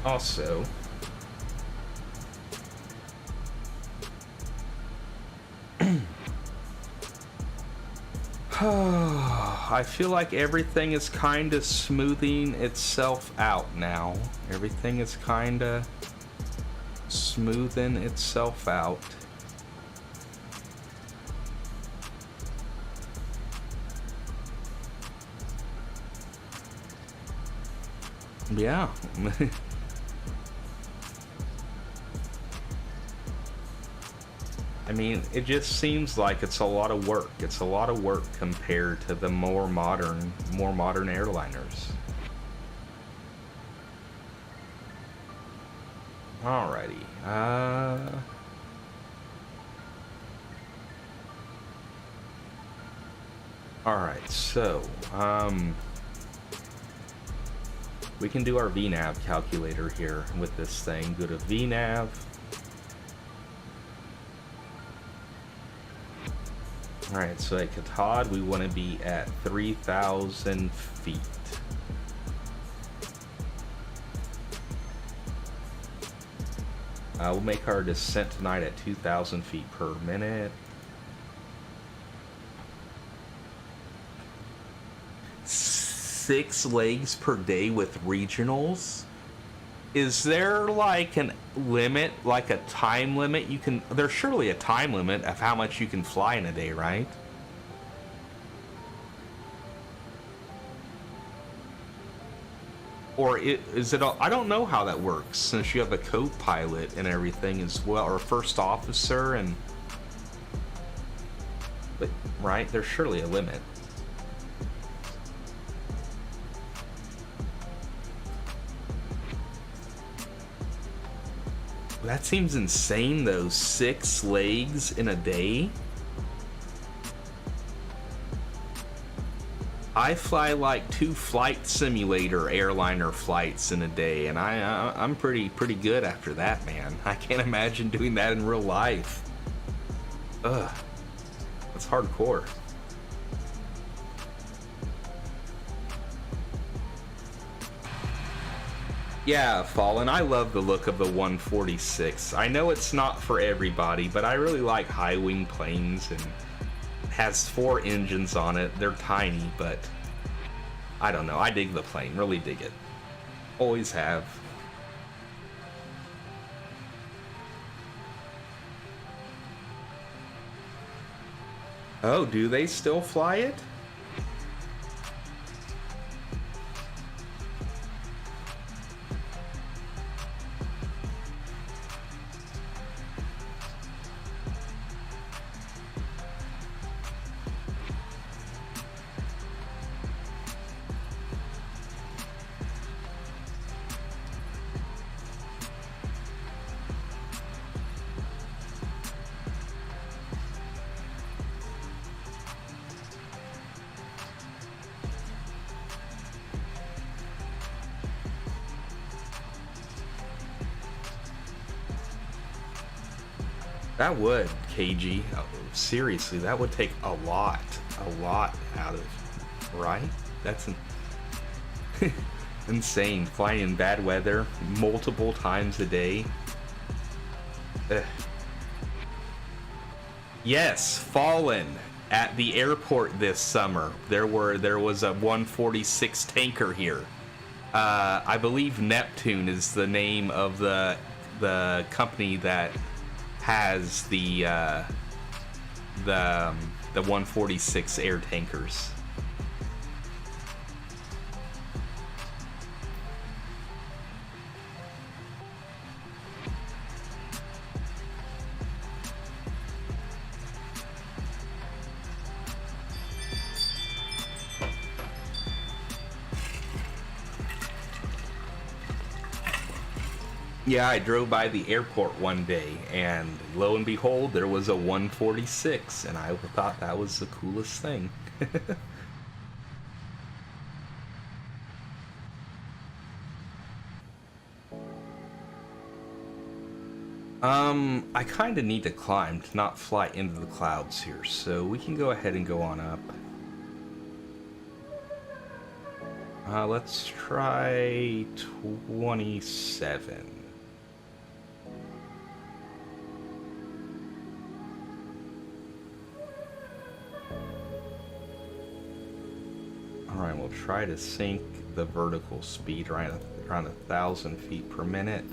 Also, I feel like everything is kind of smoothing itself out now. Everything is kind of smoothing itself out. Yeah. I mean, it just seems like it's a lot of work. It's a lot of work compared to the more modern airliners. Alrighty. Alright, so, we can do our VNAV calculator here with this thing. Go to VNAV. Alright, so at Katad, we want to be at 3,000 feet. We'll make our descent tonight at 2,000 feet per minute. 6 legs per day with regionals? Is there like an limit, like a time limit? There's surely a time limit of how much you can fly in a day, right? Or is it? I don't know how that works, since you have a co-pilot and everything as well, or a first officer, but right, there's surely a limit. That seems insane though, 6 legs in a day. I fly like 2 flight simulator airliner flights in a day, and I'm pretty good after that, man. I can't imagine doing that in real life. Ugh, that's hardcore. Yeah, Fallen, I love the look of the 146. I know it's not for everybody, but I really like high-wing planes, and it has 4 engines on it. They're tiny, but I don't know. I dig the plane. Really dig it. Always have. Oh, do they still fly it? That would, KG. Oh, seriously, that would take a lot out of, right? That's insane. Flying in bad weather multiple times a day. Ugh. Yes, Fallen at the airport this summer. There was a 146 tanker here. I believe Neptune is the name of the company that has the 146 air tankers. Yeah, I drove by the airport one day, and lo and behold, there was a 146, and I thought that was the coolest thing. I kind of need to climb to not fly into the clouds here, so we can go ahead and go on up. Let's try 27. Alright, we'll try to sync the vertical speed around 1,000 feet per minute.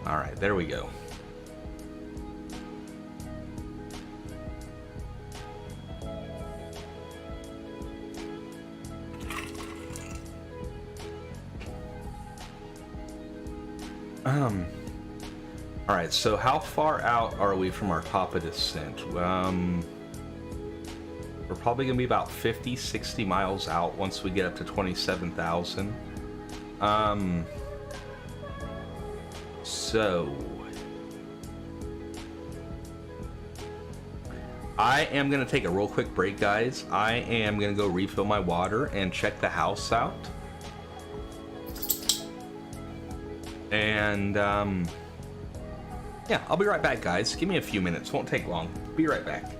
Alright, there we go. Alright, so how far out are we from our top of descent? We're probably going to be about 50, 60 miles out once we get up to 27,000. So I am going to take a real quick break, guys. I am going to go refill my water and check the house out. And, yeah, I'll be right back, guys. Give me a few minutes. Won't take long. Be right back.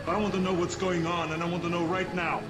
I want to know what's going on, and I want to know right now.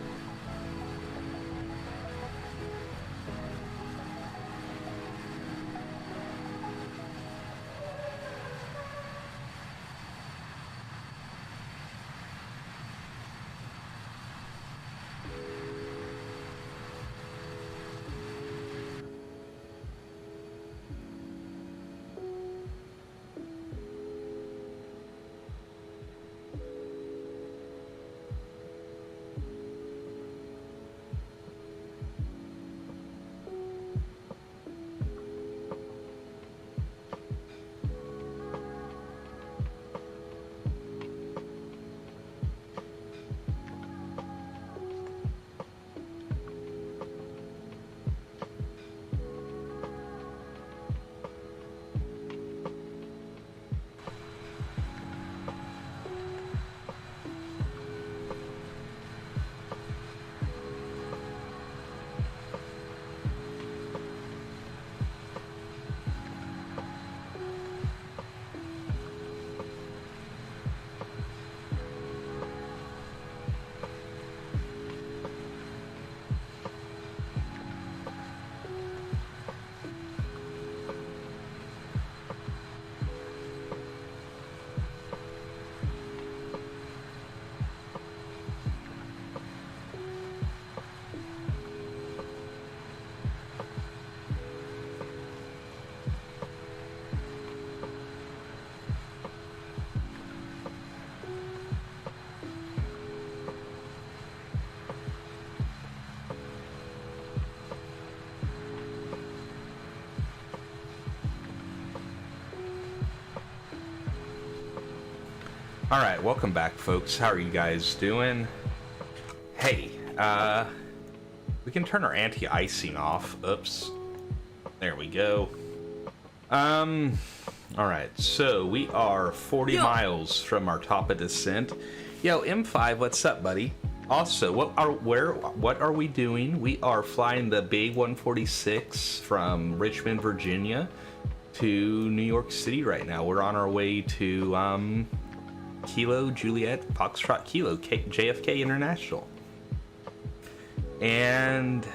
Alright, welcome back, folks. How are you guys doing? Hey, we can turn our anti-icing off. Oops. There we go. Alright, so we are 40 miles from our top of descent. Yo, M5, what's up, buddy? Also, what are we doing? We are flying the Big 146 from Richmond, Virginia to New York City right now. We're on our way to Kilo Juliet Foxtrot Kilo JFK International. And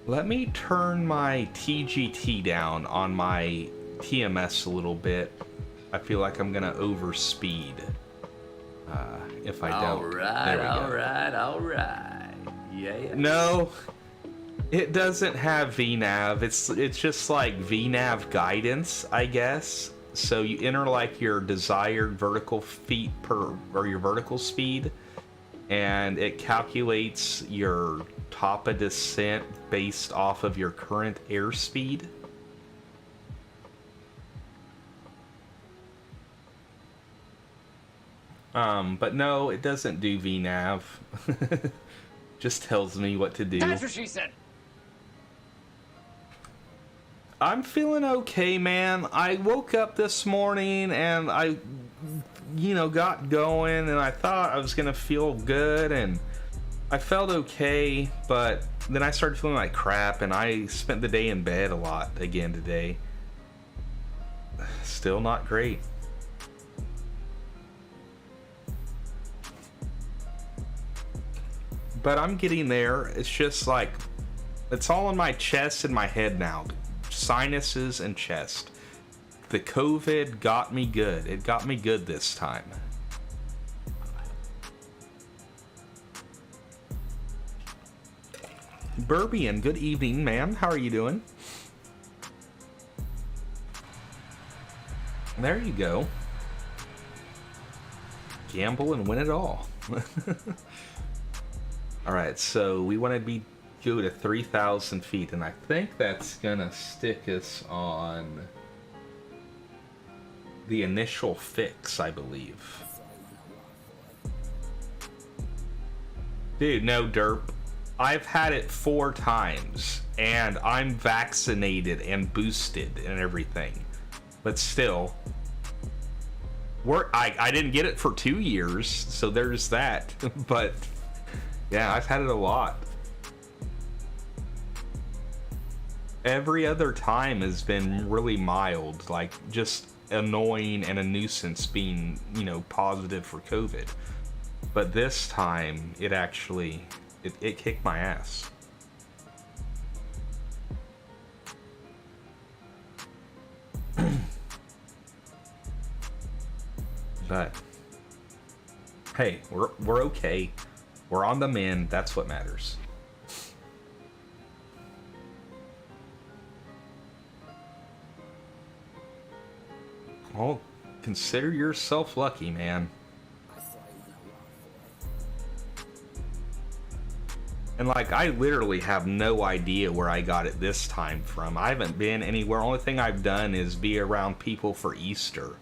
let me turn my TGT down on my TMS a little bit. I feel like I'm gonna overspeed if I don't. All right. Yeah. No, it doesn't have VNAV. It's just like VNAV guidance, I guess. So you enter like your desired vertical feet per, or your vertical speed, and it calculates your top of descent based off of your current airspeed. But no, it doesn't do VNAV. Just tells me what to do. That's what she said. I'm feeling okay, man. I woke up this morning and I, got going, and I thought I was gonna feel good, and I felt okay, but then I started feeling like crap, and I spent the day in bed a lot again today. Still not great. But I'm getting there. It's just like, it's all in my chest and my head now. Sinuses and chest. The COVID got me good. It got me good this time. Burbian, good evening, ma'am. How are you doing? There you go. Gamble and win it all. Alright, so we want to go to 3,000 feet, and I think that's gonna stick us on the initial fix, I believe. Dude, no derp. I've had it 4 times, and I'm vaccinated and boosted and everything. But still, I didn't get it for 2 years, so there's that. But yeah, I've had it a lot. Every other time has been really mild, like just annoying and a nuisance being, positive for COVID. But this time, it actually, it kicked my ass. But hey, we're okay. We're on the mend. That's what matters. Well, consider yourself lucky, man. And like, I literally have no idea where I got it this time from. I haven't been anywhere. Only thing I've done is be around people for Easter.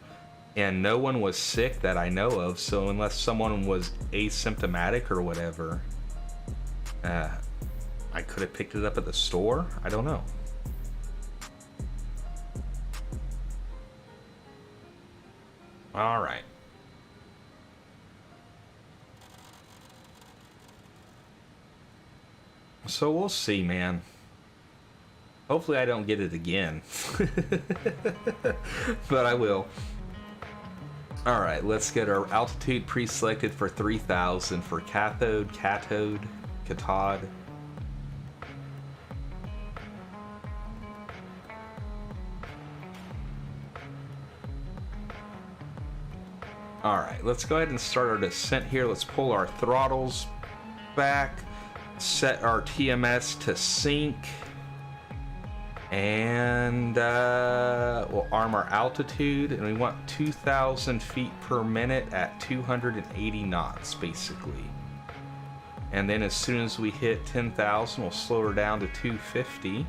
And no one was sick that I know of, so unless someone was asymptomatic or whatever, I could have picked it up at the store? I don't know. Alright. So we'll see, man. Hopefully I don't get it again. But I will. Alright, let's get our altitude pre-selected for 3,000 for cathode. Alright, let's go ahead and start our descent here. Let's pull our throttles back, set our TMS to sync, and we'll arm our altitude, and we want 2,000 feet per minute at 280 knots, basically. And then as soon as we hit 10,000, we'll slow her down to 250.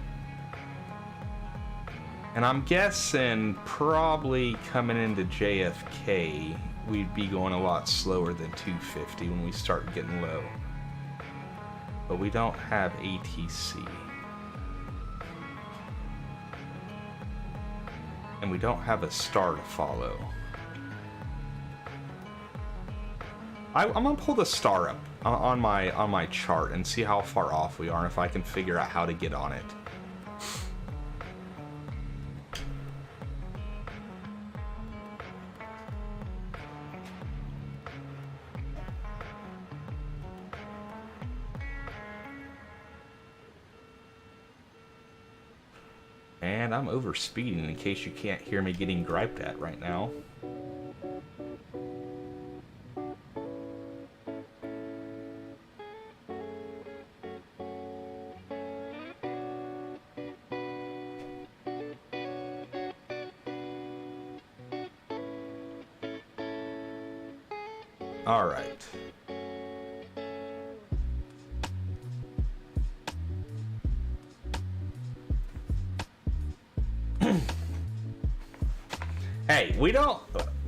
And I'm guessing probably coming into JFK, we'd be going a lot slower than 250 when we start getting low. But we don't have ATC. And we don't have a star to follow. I'm gonna pull the star up on my chart and see how far off we are and if I can figure out how to get on it. And I'm over speeding in case you can't hear me getting griped at right now. All right. Hey,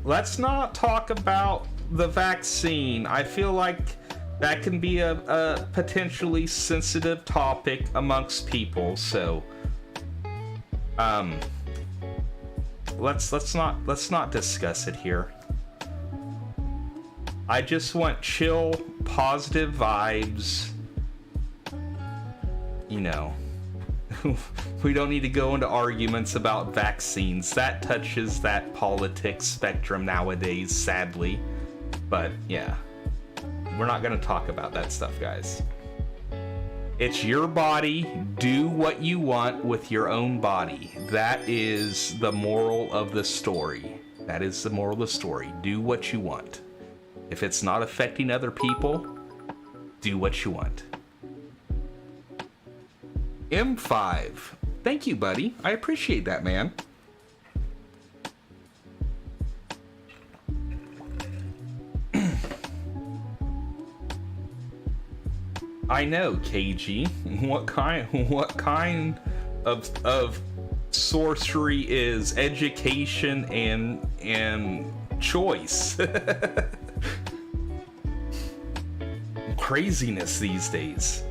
let's not talk about the vaccine. I feel like that can be a potentially sensitive topic amongst people, so let's not discuss it here. I just want chill, positive vibes. You know, we don't need to go into arguments about vaccines. That touches that politics spectrum nowadays, sadly. But yeah, we're not going to talk about that stuff, guys. It's your body. Do what you want with your own body. That is the moral of the story. That is the moral of the story. Do what you want. If it's not affecting other people, do what you want. M5. Thank you, buddy. I appreciate that, man. I know, KG. What kind of sorcery is education and choice? Craziness these days.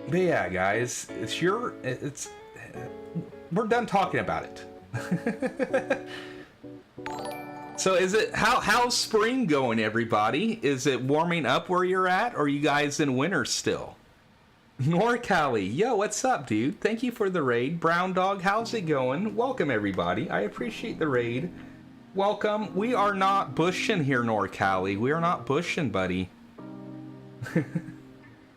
But yeah, guys, we're done talking about it. So how's spring going, everybody? Is it warming up where you're at, or are you guys in winter still? NorCali, yo, what's up, dude? Thank you for the raid. Brown Dog, how's it going? Welcome, everybody. I appreciate the raid. Welcome. We are not bushing here, NorCali. We are not bushing, buddy.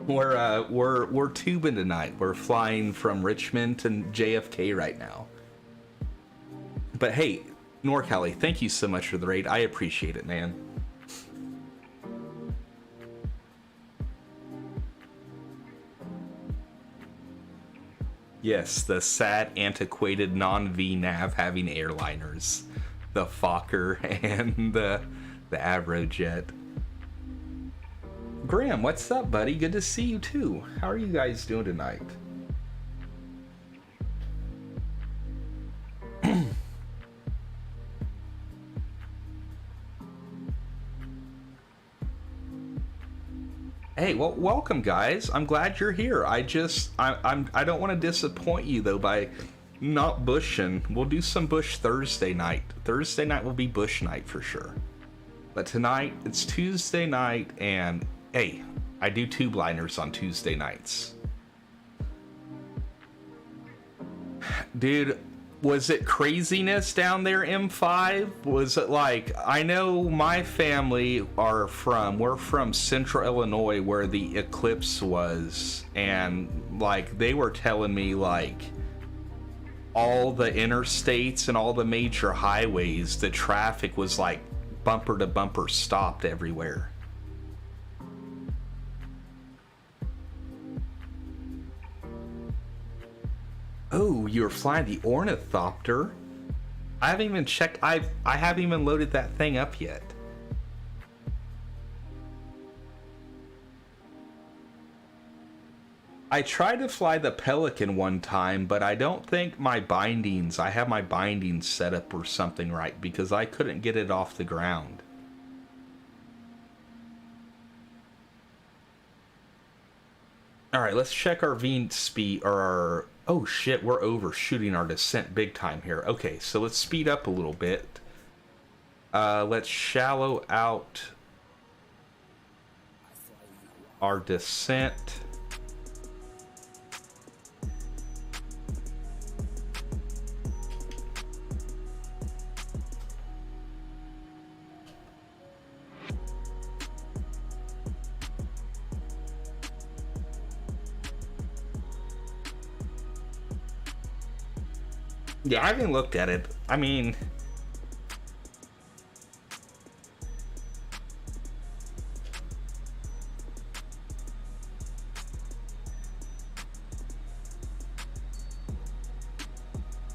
We're tubing tonight. We're flying from Richmond to JFK right now. But hey, NorCali, thank you so much for the raid. I appreciate it, man. Yes, the sad, antiquated, non-VNAV having airliners. The Fokker and the Avrojet. Graham, what's up, buddy? Good to see you, too. How are you guys doing tonight? Hey, well, welcome, guys. I'm glad you're here. I don't want to disappoint you, though, by not bushing. We'll do some bush Thursday night. Thursday night will be bush night for sure. But tonight, it's Tuesday night, and hey, I do tube liners on Tuesday nights. Dude, was it craziness down there, M5? Was it like, I know my family we're from Central Illinois where the eclipse was, and like they were telling me like all the interstates and all the major highways, the traffic was like bumper to bumper stopped everywhere. Oh, you were flying the Ornithopter? I haven't even checked. I haven't even loaded that thing up yet. I tried to fly the Pelican one time, but I don't think I have my bindings set up or something right, because I couldn't get it off the ground. Alright, let's check our V speed, or our... Oh shit, we're overshooting our descent big time here. Okay, so let's speed up a little bit. Let's shallow out our descent. Yeah, I haven't looked at it. I mean...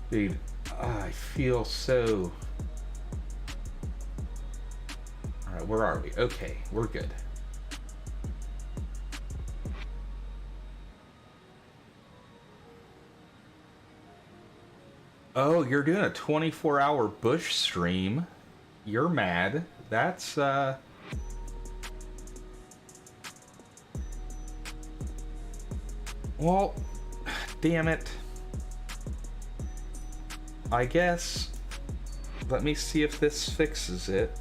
Dude, I feel so... Alright, where are we? Okay, we're good. Oh, you're doing a 24-hour bush stream. You're mad. That's, Well, damn it. I guess... Let me see if this fixes it.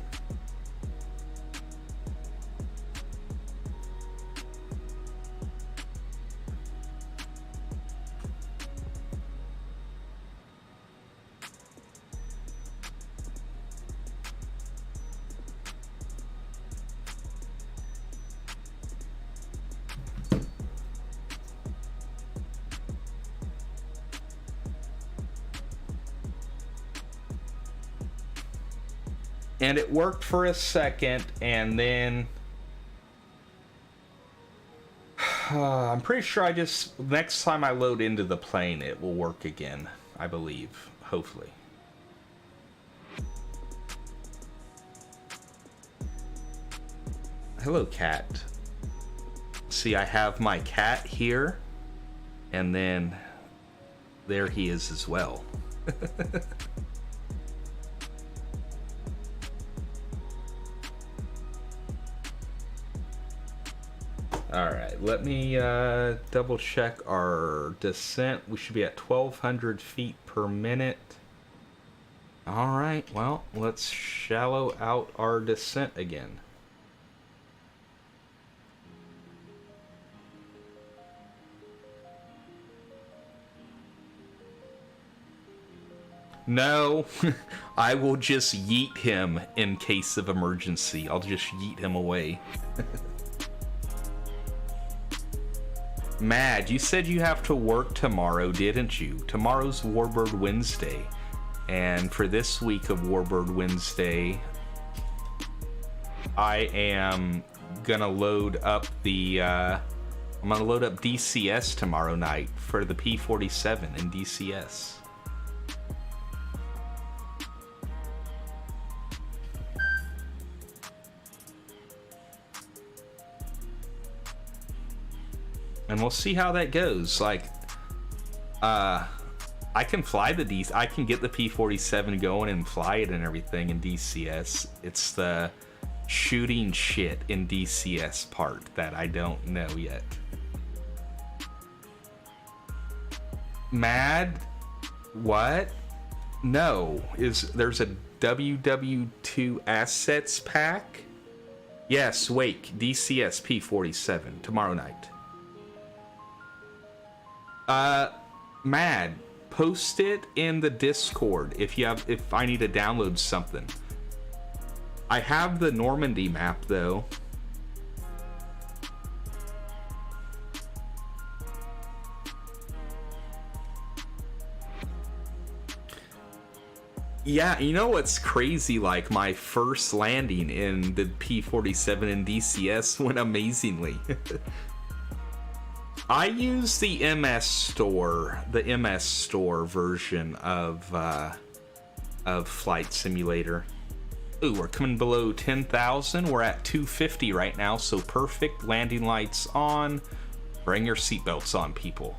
And it worked for a second, and then... I'm pretty sure next time I load into the plane, it will work again, I believe. Hopefully. Hello, cat. See, I have my cat here, and then there he is as well. Alright, let me double check our descent. We should be at 1,200 feet per minute. Alright, well, let's shallow out our descent again. No, I will just yeet him in case of emergency. I'll just yeet him away. Mad, you said you have to work tomorrow, didn't you? Tomorrow's Warbird Wednesday. And for this week of Warbird Wednesday, I am gonna load up I'm gonna load up DCS tomorrow night for the P-47 in DCS. And we'll see how that goes. Like, I can fly I can get the P-47 going and fly it and everything in DCS. It's the shooting shit in DCS part that I don't know yet. Mad? What? No. There's a WW2 assets pack? Yes, wait. DCS P-47 tomorrow night. Mad, post it in the Discord if I need to download something. I have the Normandy map though. Yeah, you know what's crazy? Like, my first landing in the P-47 in DCS went amazingly. I use the MS Store version of Flight Simulator. Ooh, we're coming below 10,000. We're at 250 right now, so perfect. Landing lights on. Bring your seatbelts on, people.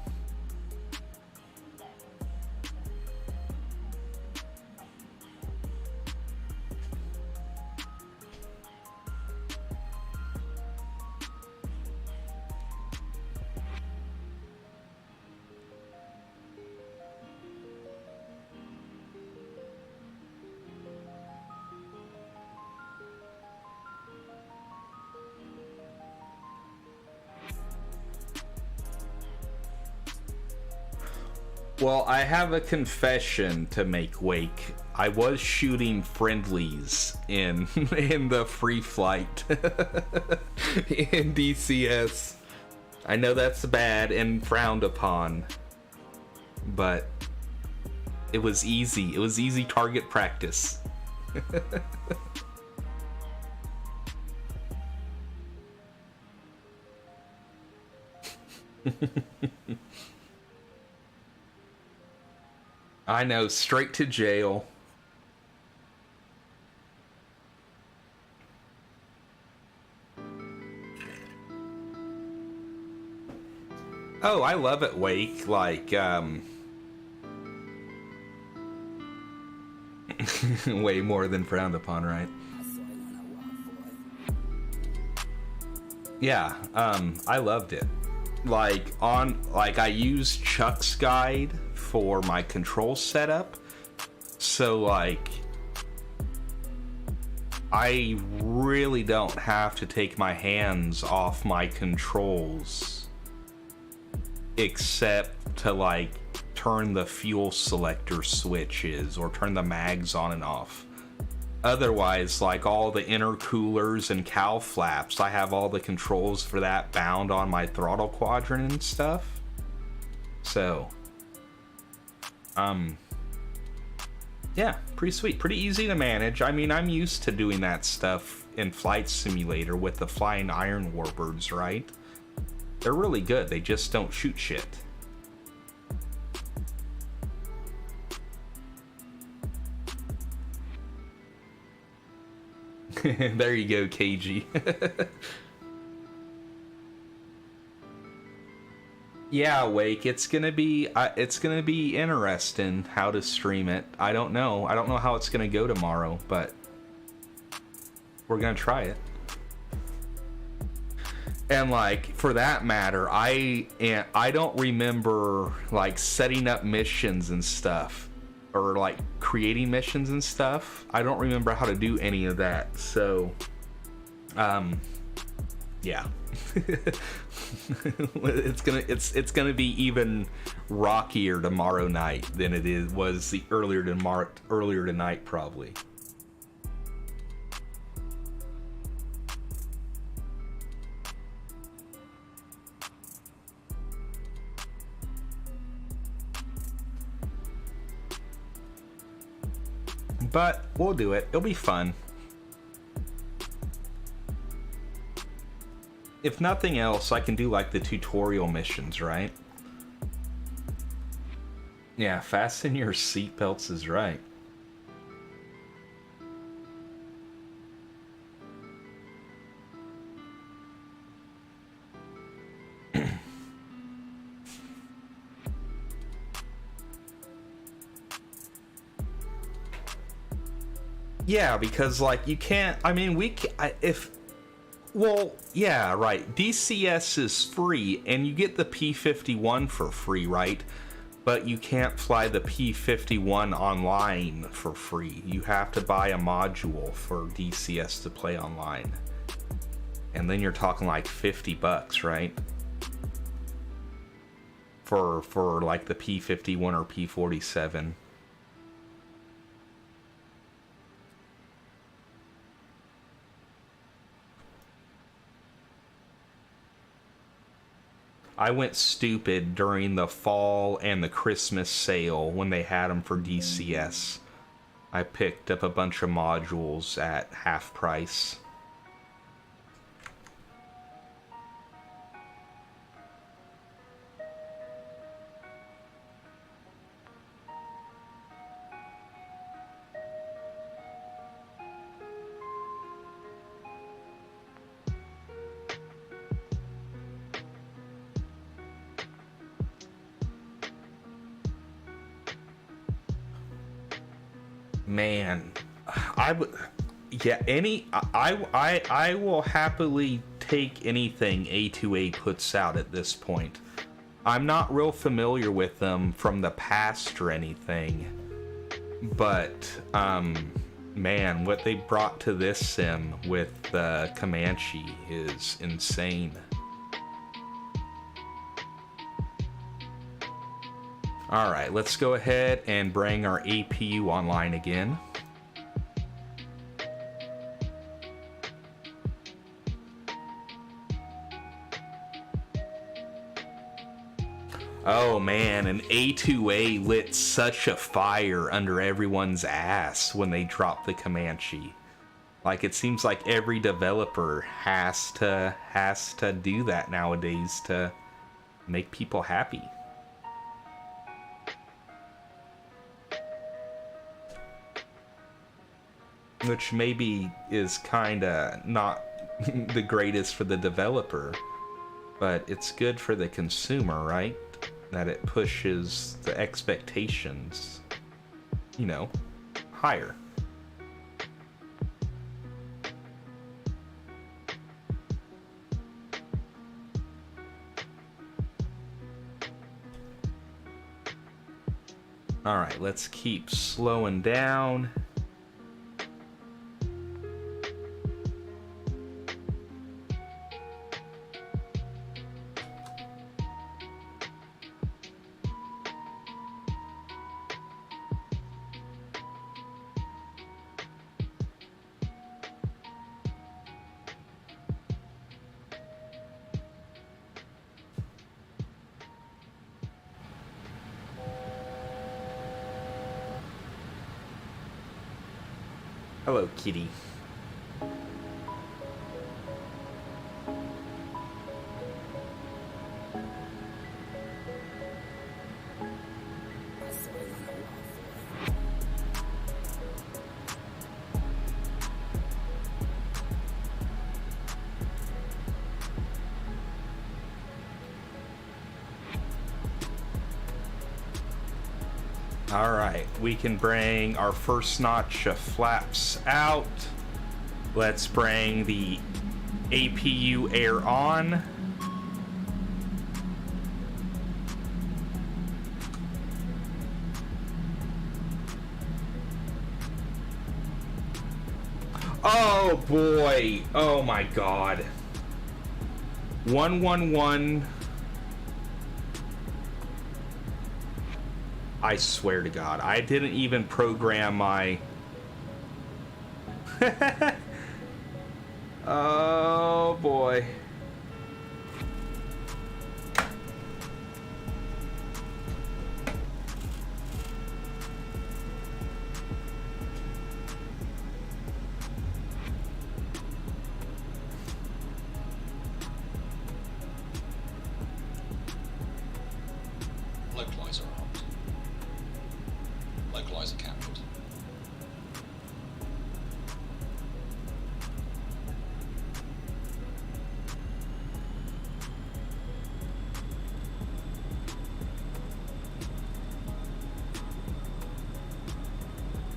Well, I have a confession to make, Wake. I was shooting friendlies in in the free flight in DCS. I know that's bad and frowned upon, but it was easy. It was easy target practice. I know, straight to jail. Oh, I love it, Wake. Like, way more than frowned upon, right? Yeah, I loved it. Like, I used Chuck's guide for my control setup, so like I really don't have to take my hands off my controls except to like turn the fuel selector switches or turn the mags on and off. Otherwise, like all the intercoolers and cow flaps, I have all the controls for that bound on my throttle quadrant and stuff. So yeah, pretty sweet, pretty easy to manage. I mean, I'm used to doing that stuff in Flight Simulator with the flying iron warbirds, right? They're really good, they just don't shoot shit. There you go, KG. Yeah, Wake, it's gonna be interesting how to stream it. I don't know how it's gonna go tomorrow, but we're gonna try it. And like, for that matter, I don't remember like setting up missions and stuff, or like creating missions and stuff. I don't remember how to do any of that. So yeah. it's gonna be even rockier tomorrow night than it was earlier tonight probably. But we'll do it. It'll be fun. If nothing else, I can do like the tutorial missions, right? Yeah, fasten your seatbelts is right. Yeah, because like you can't, I mean, well, yeah, right. DCS is free, and you get the P51 for free, right? But you can't fly the P51 online for free. You have to buy a module for DCS to play online. And then you're talking like $50, right? For like the P51 or P47. I went stupid during the fall and the Christmas sale when they had them for DCS. I picked up a bunch of modules at half price. Man, I would, yeah, I will happily take anything A2A puts out at this point. I'm not real familiar with them from the past or anything, but man, what they brought to this sim with Comanche is insane. Alright, let's go ahead and bring our APU online again. Oh man, an A2A lit such a fire under everyone's ass when they dropped the Comanche. Like, it seems like every developer has to do that nowadays to make people happy. Which maybe is kinda not the greatest for the developer, but it's good for the consumer, right? That it pushes the expectations, you know, higher. All right, let's keep slowing down. Hello, kitty. Alright, we can bring our first notch of flaps out. Let's bring the APU air on. Oh boy, oh my god. 111. I swear to God, I didn't even program my... Oh boy. Localizer armed. Localizer captured.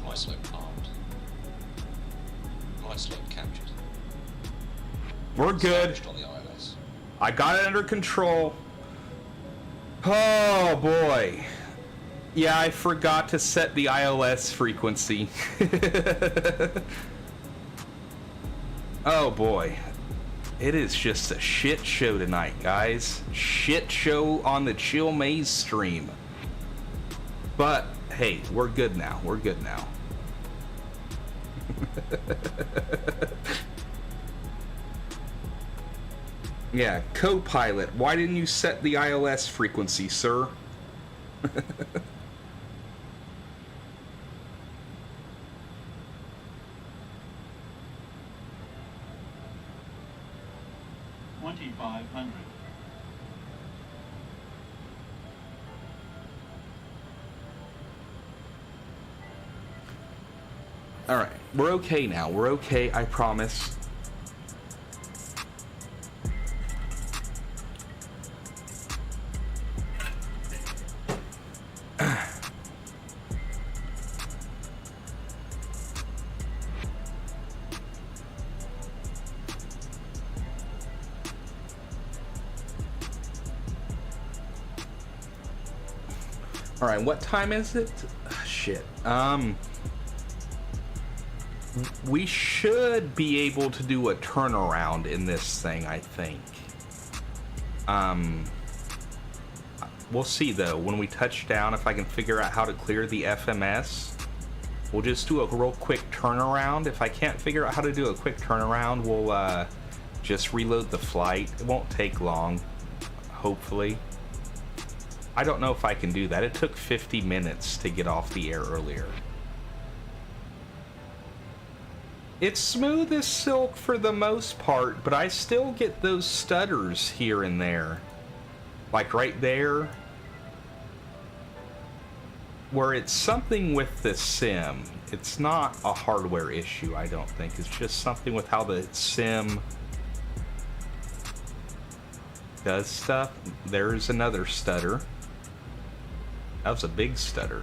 Glide slope armed. Glide slope captured. We're good. Established on the ILS. I got it under control. Oh boy. Yeah, I forgot to set the ILS frequency. Oh boy. It is just a shit show tonight, guys. Shit show on the Chill Maze stream. But, hey, we're good now. We're good now. Yeah, co-pilot, why didn't you set the ILS frequency, sir? Alright, we're okay now. We're okay, I promise. Alright, what time is it? Shit. We should be able to do a turnaround in this thing, I think. We'll see, though. When we touch down, if I can figure out how to clear the FMS, we'll just do a real quick turnaround. If I can't figure out how to do a quick turnaround, we'll just reload the flight. It won't take long, hopefully. I don't know if I can do that. It took 50 minutes to get off the air earlier. It's smooth as silk for the most part, but I still get those stutters here and there. Like right there, where it's something with the sim. It's not a hardware issue, I don't think. It's just something with how the sim does stuff. There's another stutter. That was a big stutter.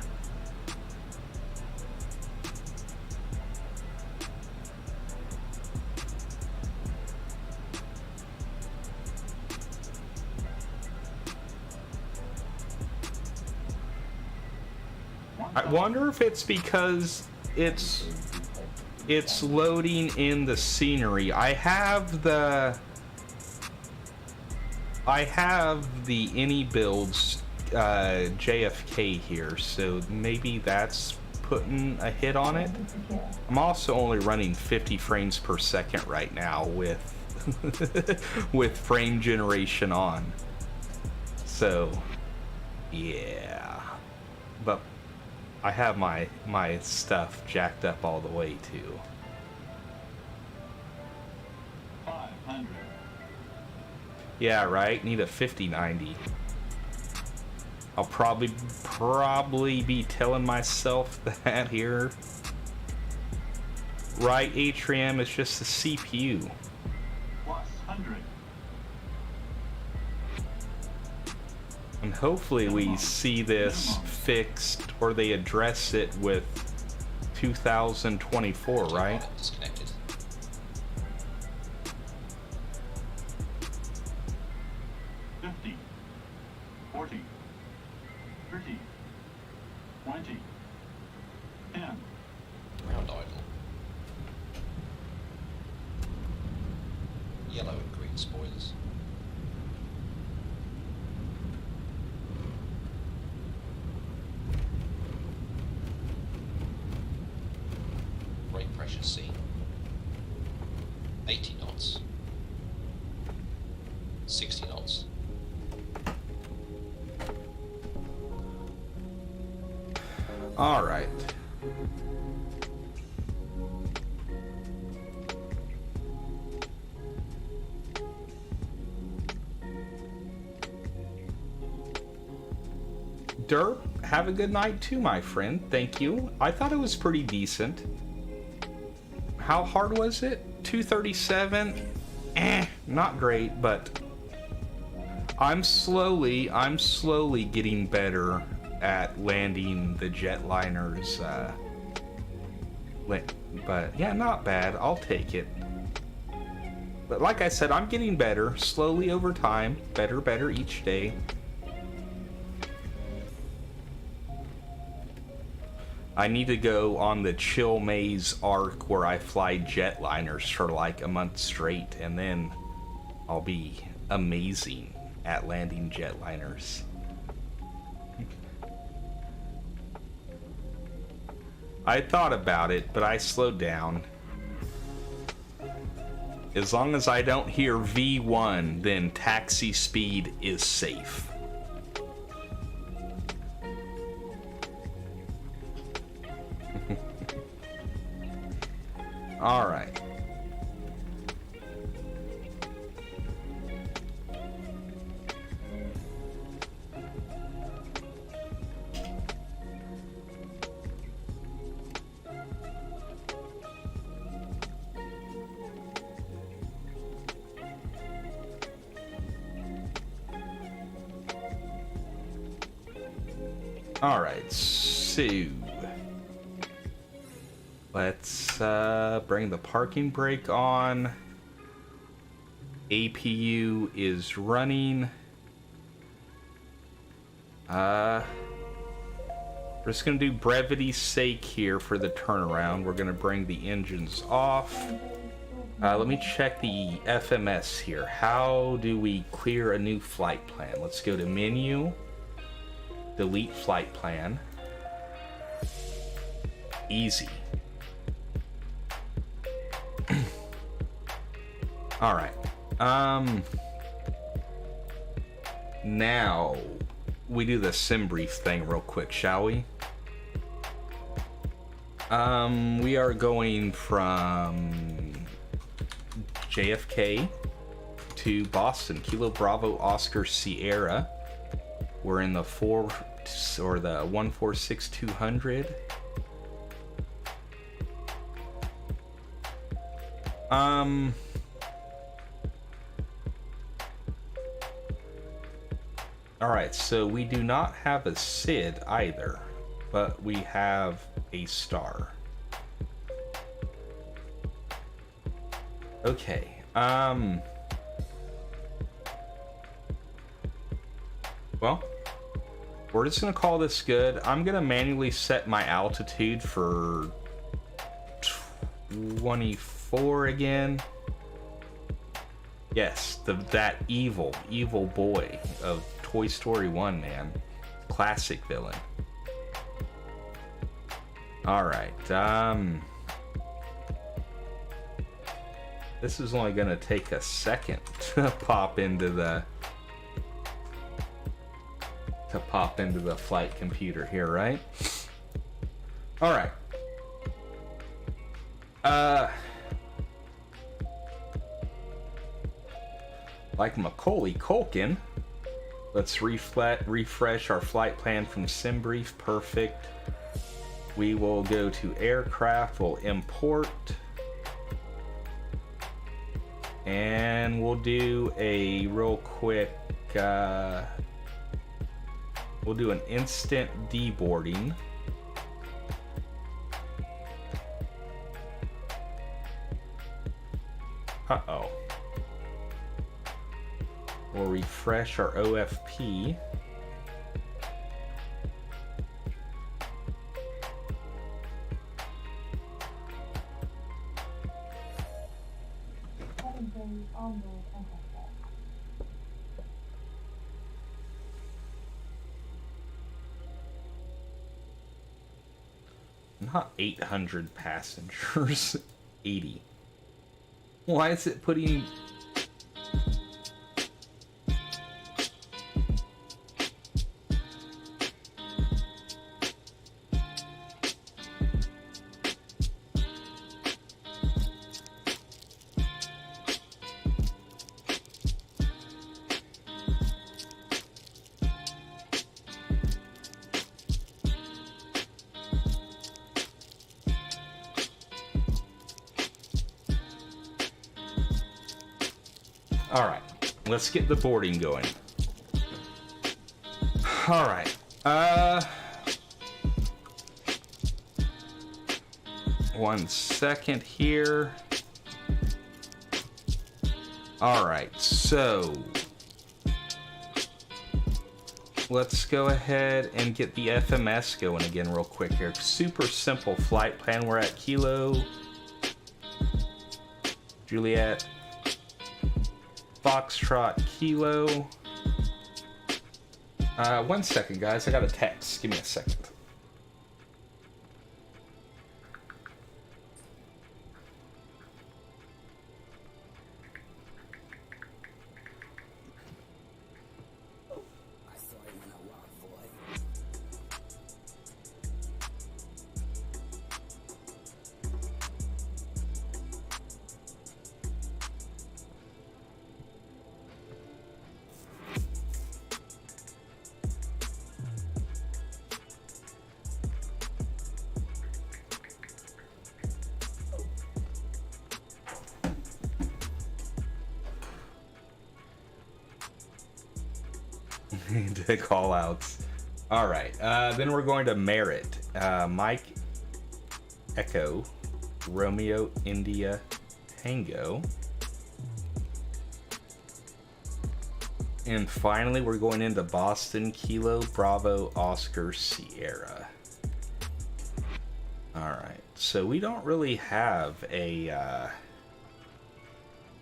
I wonder if it's because it's loading in the scenery. I have the any builds JFK here, so maybe that's putting a hit on it. I'm also only running 50 frames per second right now with with frame generation on. So yeah, but I have my stuff jacked up all the way too. 500. Yeah, right. Need a 5090. I'll probably be telling myself that here. Right, Atrium, it's just the CPU. Plus 100. And hopefully we see this fixed, or they address it with 2024, right? Disconnected. 50. 40. 30. 20. 10. Ground idle. Yellow and green spoilers. Brake pressure seen. 80 knots. 60 knots. All right. Derp, have a good night too, my friend. Thank you. I thought it was pretty decent. How hard was it? 237? Not great, but I'm slowly getting better at landing the jetliners. But yeah, not bad. I'll take it. But like I said, I'm getting better slowly over time. Better each day. I need to go on the Chill Maze arc where I fly jetliners for like a month straight, and then I'll be amazing at landing jetliners. I thought about it, but I slowed down. As long as I don't hear V1, then taxi speed is safe. All right. All right, so let's bring the parking brake on. APU is running. We're just going to do brevity's sake here for the turnaround. We're going to bring the engines off. Let me check the FMS here. How do we clear a new flight plan? Let's go to menu, delete flight plan. Easy. All right. Now we do the sim brief thing real quick, shall we? We are going from JFK to Boston, Kilo Bravo Oscar Sierra. We're in the 146200. Alright, so we do not have a SID either, but we have a star. Okay, well, we're just gonna call this good. I'm gonna manually set my altitude for 24 again. Yes, that evil boy of Toy Story 1, man. Classic villain. Alright, this is only gonna take a second to pop into the flight computer here, right? Alright. Like Macaulay Culkin, let's refresh our flight plan from SimBrief. Perfect. We will go to aircraft, we'll import, and we'll do a real quick, we'll do an instant deboarding. Uh-oh. We'll refresh our OFP. Not 800 passengers, 80. Why is it putting... Alright, let's get the boarding going. Alright, 1 second here. Alright, so let's go ahead and get the FMS going again real quick here. Super simple flight plan. We're at Kilo Juliet Foxtrot Kilo. 1 second, guys. I got a text. Give me a second. To call outs. All right, then we're going to Merit. Mike Echo Romeo India Tango, and finally we're going into Boston Kilo Bravo Oscar Sierra. Alright, so we don't really have a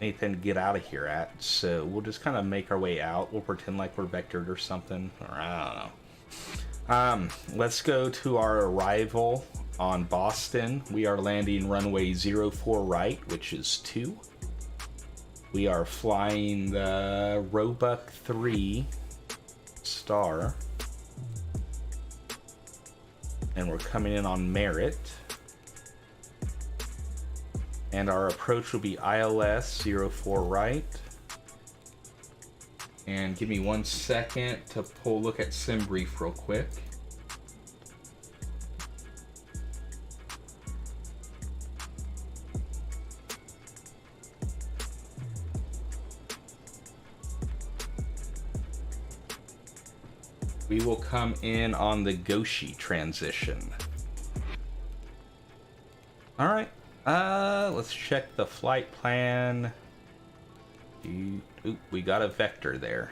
anything to get out of here at, so we'll just kind of make our way out. We'll pretend like we're vectored or something, or I don't know. Let's go to our arrival on Boston. We are landing runway 04 right, which is 2. We are flying the Roebuck 3 star. And we're coming in on Merit. And our approach will be ILS 04 right. And give me 1 second to pull a look at SimBrief real quick. We will come in on the Goshi transition. All right. Let's check the flight plan. Oop, we got a vector there.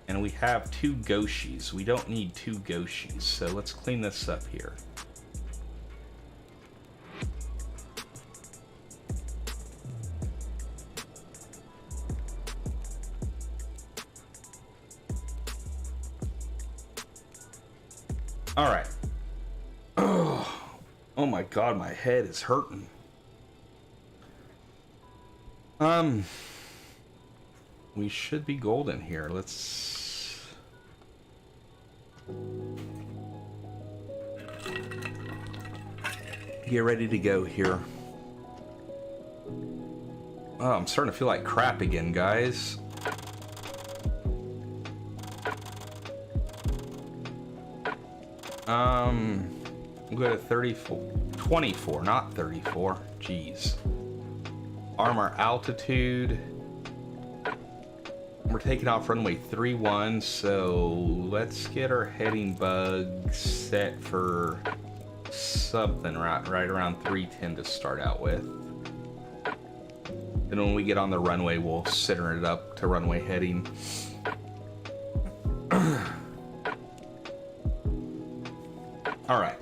And we have 2 Goshis. We don't need 2 Goshis, so let's clean this up here. All right. Oh my God, my head is hurting. We should be golden here. Let's get ready to go here. Oh, I'm starting to feel like crap again, guys. We'll go to 24, not 34. Jeez. Armor altitude. We're taking off runway 31, so let's get our heading bug set for something right around 310 to start out with. And when we get on the runway, we'll center it up to runway heading. All right.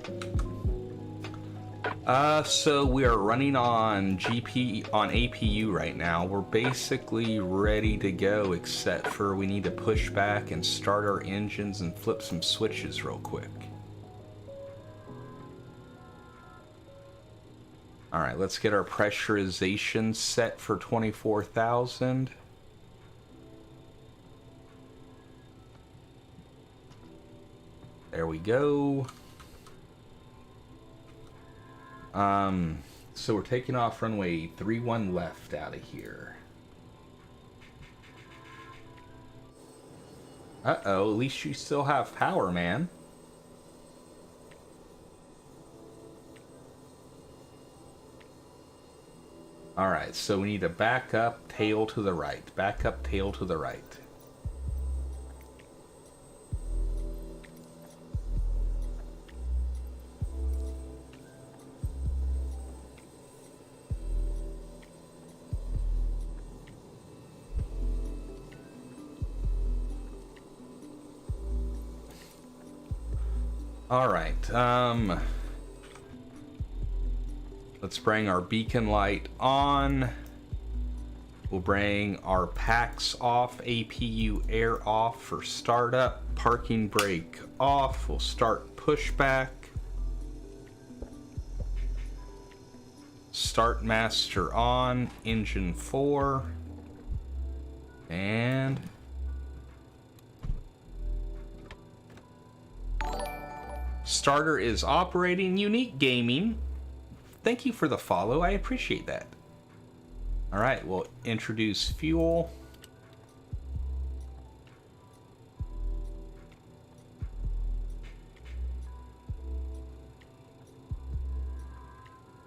So we are running on APU right now. We're basically ready to go, except for we need to push back and start our engines and flip some switches real quick. All right, let's get our pressurization set for 24,000. There we go. So we're taking off runway 31 left out of here. Uh-oh, at least you still have power, man. Alright, so we need to back up, tail to the right. Back up, tail to the right. Alright, let's bring our beacon light on. We'll bring our packs off, APU air off for startup, parking brake off. We'll start pushback. Start master on, engine 4. And starter is operating. Unique Gaming, thank you for the follow. I appreciate that. All right, we'll introduce fuel.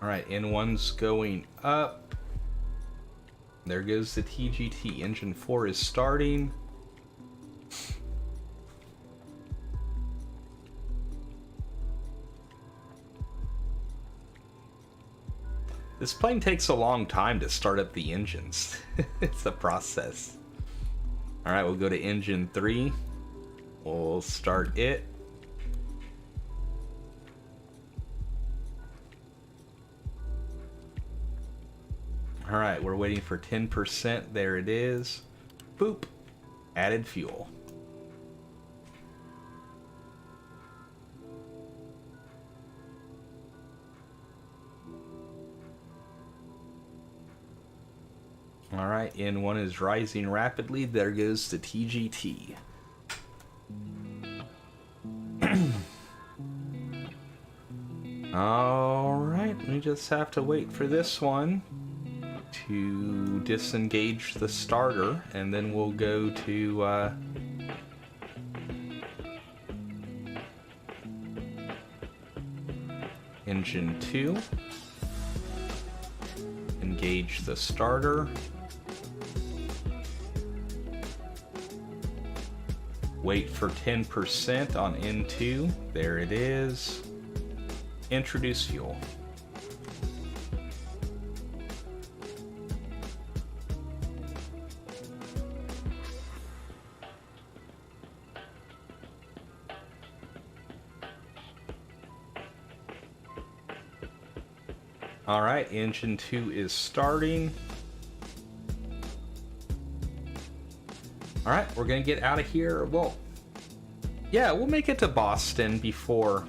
All right, N1's going up. There goes the TGT. Engine 4 is starting. This plane takes a long time to start up the engines. It's a process. All right, we'll go to engine 3. We'll start it. All right, we're waiting for 10%. There it is. Boop. Added fuel. All right, N1 is rising rapidly. There goes the TGT. All right, we just have to wait for this one to disengage the starter, and then we'll go to engine 2. Engage the starter. Wait for 10% on N2. There it is. Introduce fuel. All right, engine 2 is starting. All right, we're gonna get out of here. Well, yeah, we'll make it to Boston before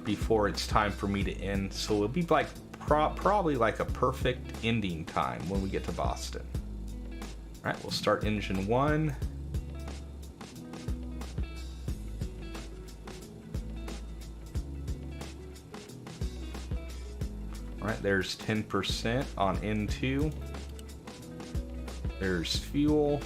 it's time for me to end. So it'll be like probably like a perfect ending time when we get to Boston. All right, we'll start engine 1. All right, there's 10% on N2. There's fuel.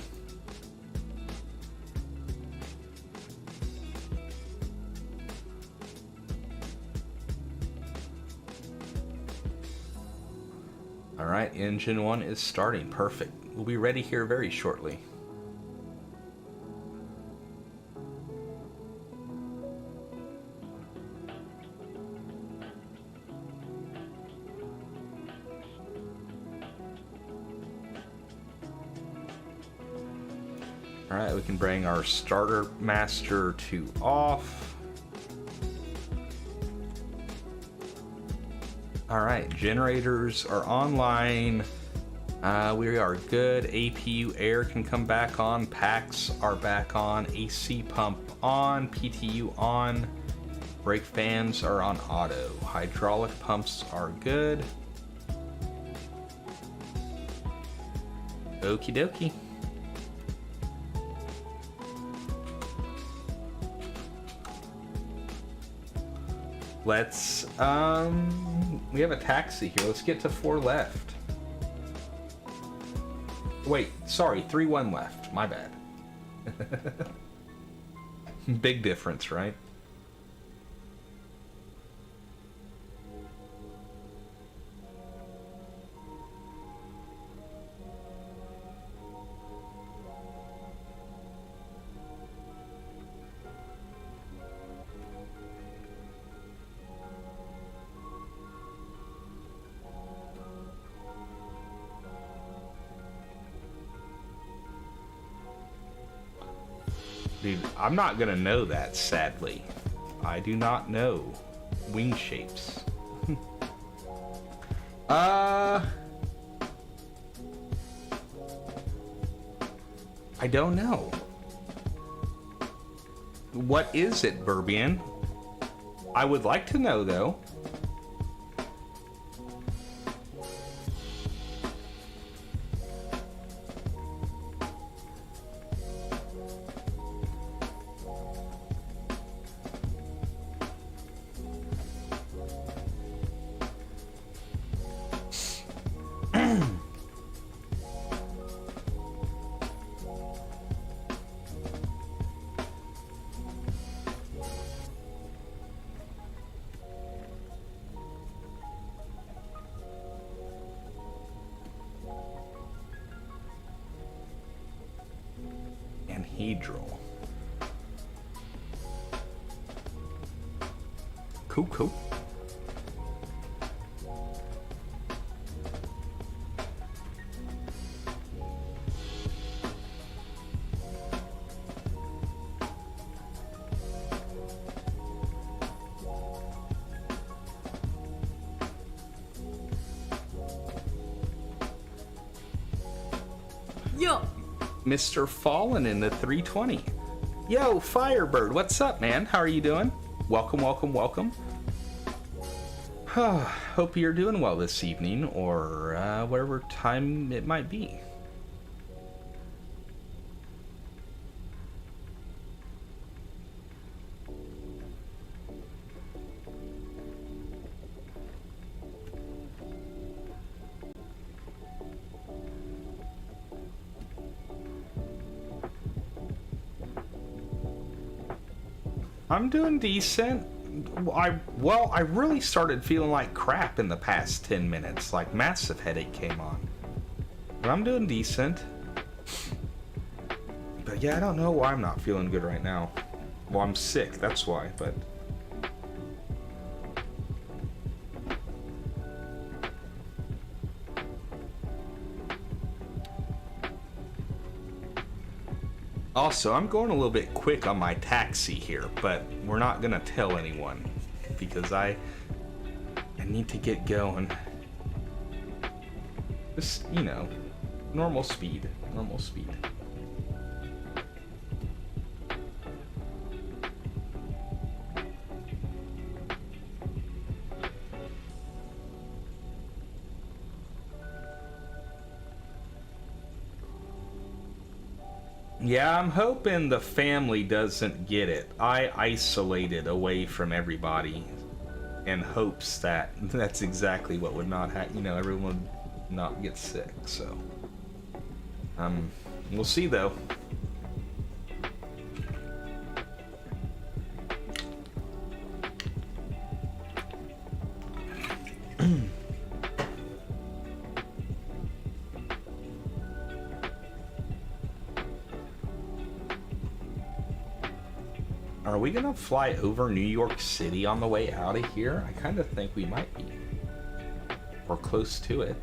All right, engine 1 is starting. Perfect. We'll be ready here very shortly. All right, we can bring our starter master to off. All right, generators are online. We are good. APU air can come back on. Packs are back on. AC pump on. PTU on. Brake fans are on auto. Hydraulic pumps are good. Okie dokie. Let's, we have a taxi here. Let's get to 4 left. Wait, sorry, 3-1 left. My bad. Big difference, right? Dude, I'm not gonna know that, sadly. I do not know wing shapes. I don't know. What is it, Burbian? I would like to know, though. Anhedral. Cool, cool. Yo. Mr. Fallen in the 320. Yo, Firebird, what's up, man? How are you doing? Welcome, welcome, welcome. Hope you're doing well this evening, or whatever time it might be. I'm doing decent. I really started feeling like crap in the past 10 minutes. Like, massive headache came on. But I'm doing decent. But yeah, I don't know why I'm not feeling good right now. Well, I'm sick, that's why, but... Also, I'm going a little bit quick on my taxi here, but we're not gonna tell anyone because I need to get going. Just, you know, normal speed, normal speed. Yeah, I'm hoping the family doesn't get it. I isolated away from everybody in hopes that that's exactly what would not happen. You know, everyone would not get sick, so. We'll see though. Are we gonna fly over New York City on the way out of here? I kind of think we might be. Or close to it.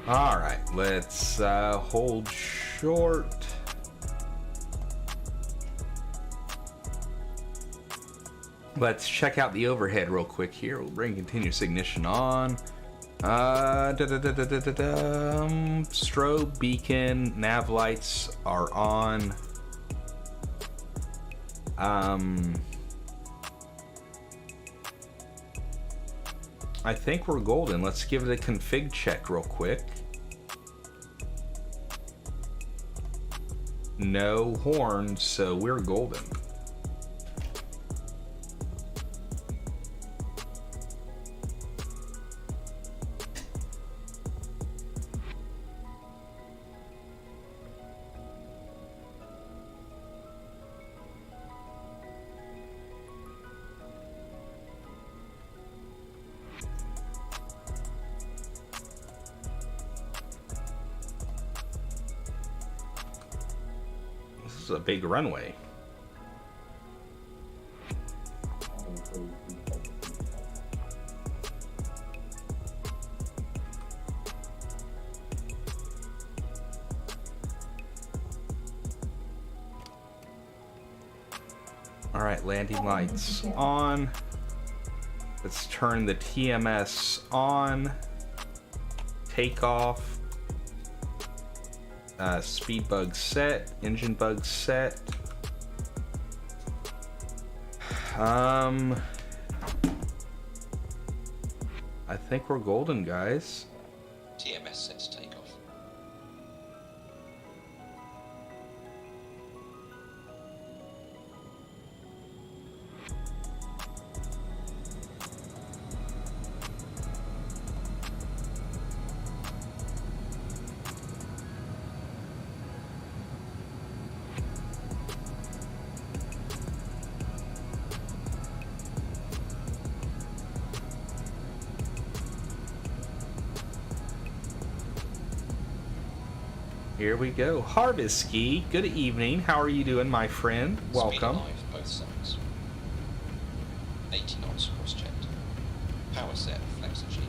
Alright, let's hold short. Let's check out the overhead real quick here. We'll bring continuous ignition on. Strobe, beacon, nav lights are on. I think we're golden. Let's give it a config check real quick. No horns, so we're golden. A big runway. All right, landing lights on. Let's turn the TMS on. Takeoff. Speed bug set, engine bug set. I think we're golden, guys. TMS set to take off. Here we go. Harvesky, good evening. How are you doing, my friend? Welcome. Speed alive, both sides. 80 knots cross-checked. Power set, flex achieved.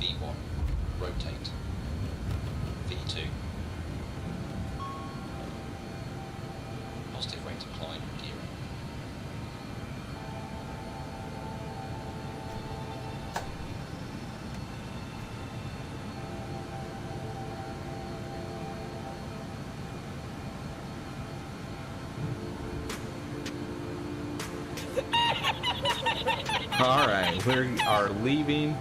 V1, rotate. V2. Positive rate of climb, gearing. All right, we are leaving.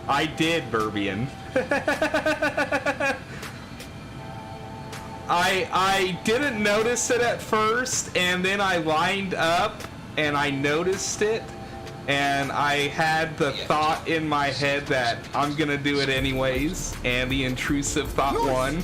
I did, Burbian. I didn't notice it at first, and then I lined up and I noticed it, and I had the thought in my head that I'm gonna do it anyways, and the intrusive thought won.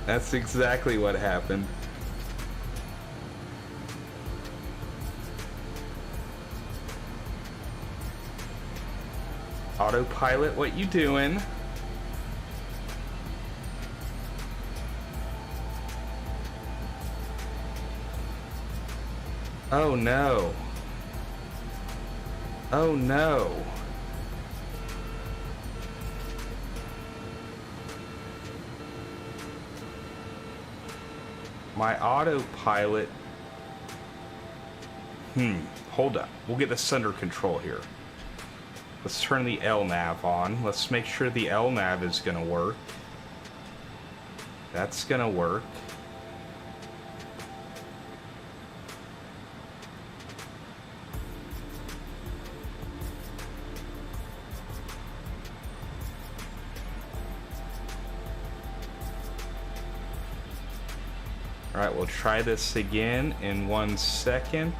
That's exactly what happened. Autopilot, what you doing? Oh no. Oh no. My autopilot. Hold up. We'll get this under control here. Let's turn the LNAV on. Let's make sure the LNAV is gonna work. That's gonna work. Alright, we'll try this again in 1 second.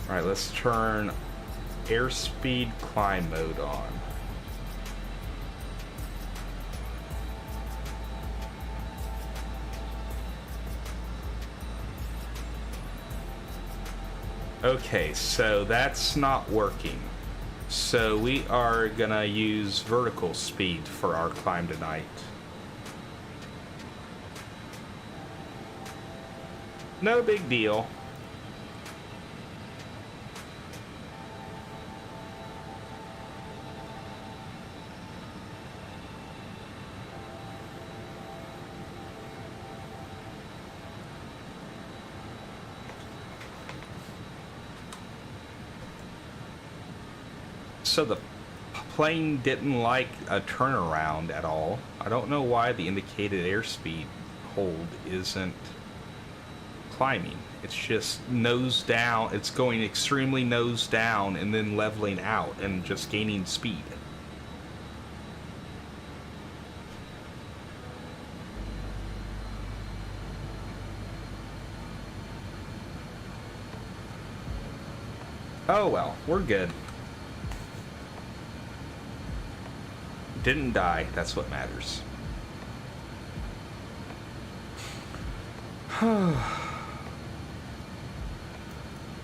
Alright, let's turn airspeed climb mode on. Okay, so that's not working. So we are gonna use vertical speed for our climb tonight. No big deal. So the plane didn't like a turnaround at all. I don't know why the indicated airspeed hold isn't climbing. It's just nose down. It's going extremely nose down and then leveling out and just gaining speed. Oh well, we're good. Didn't die, that's what matters.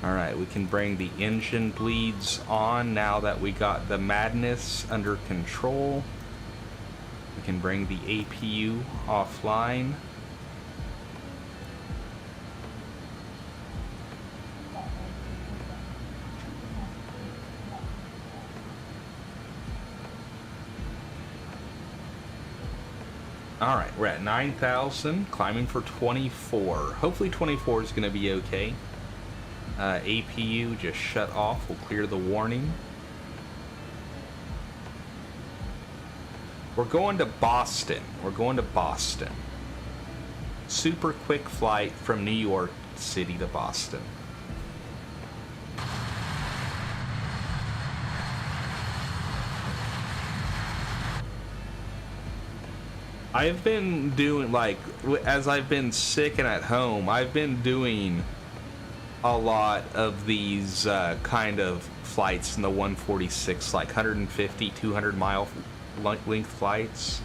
Alright, we can bring the engine bleeds on now that we got the madness under control. We can bring the APU offline. Alright, we're at 9,000, climbing for 24. Hopefully 24 is going to be okay. APU just shut off. We'll clear the warning. We're going to Boston. We're going to Boston. Super quick flight from New York City to Boston. I've been doing, like, as I've been sick and at home, I've been doing a lot of these kind of flights in the 146, like 150, 200 mile length flights.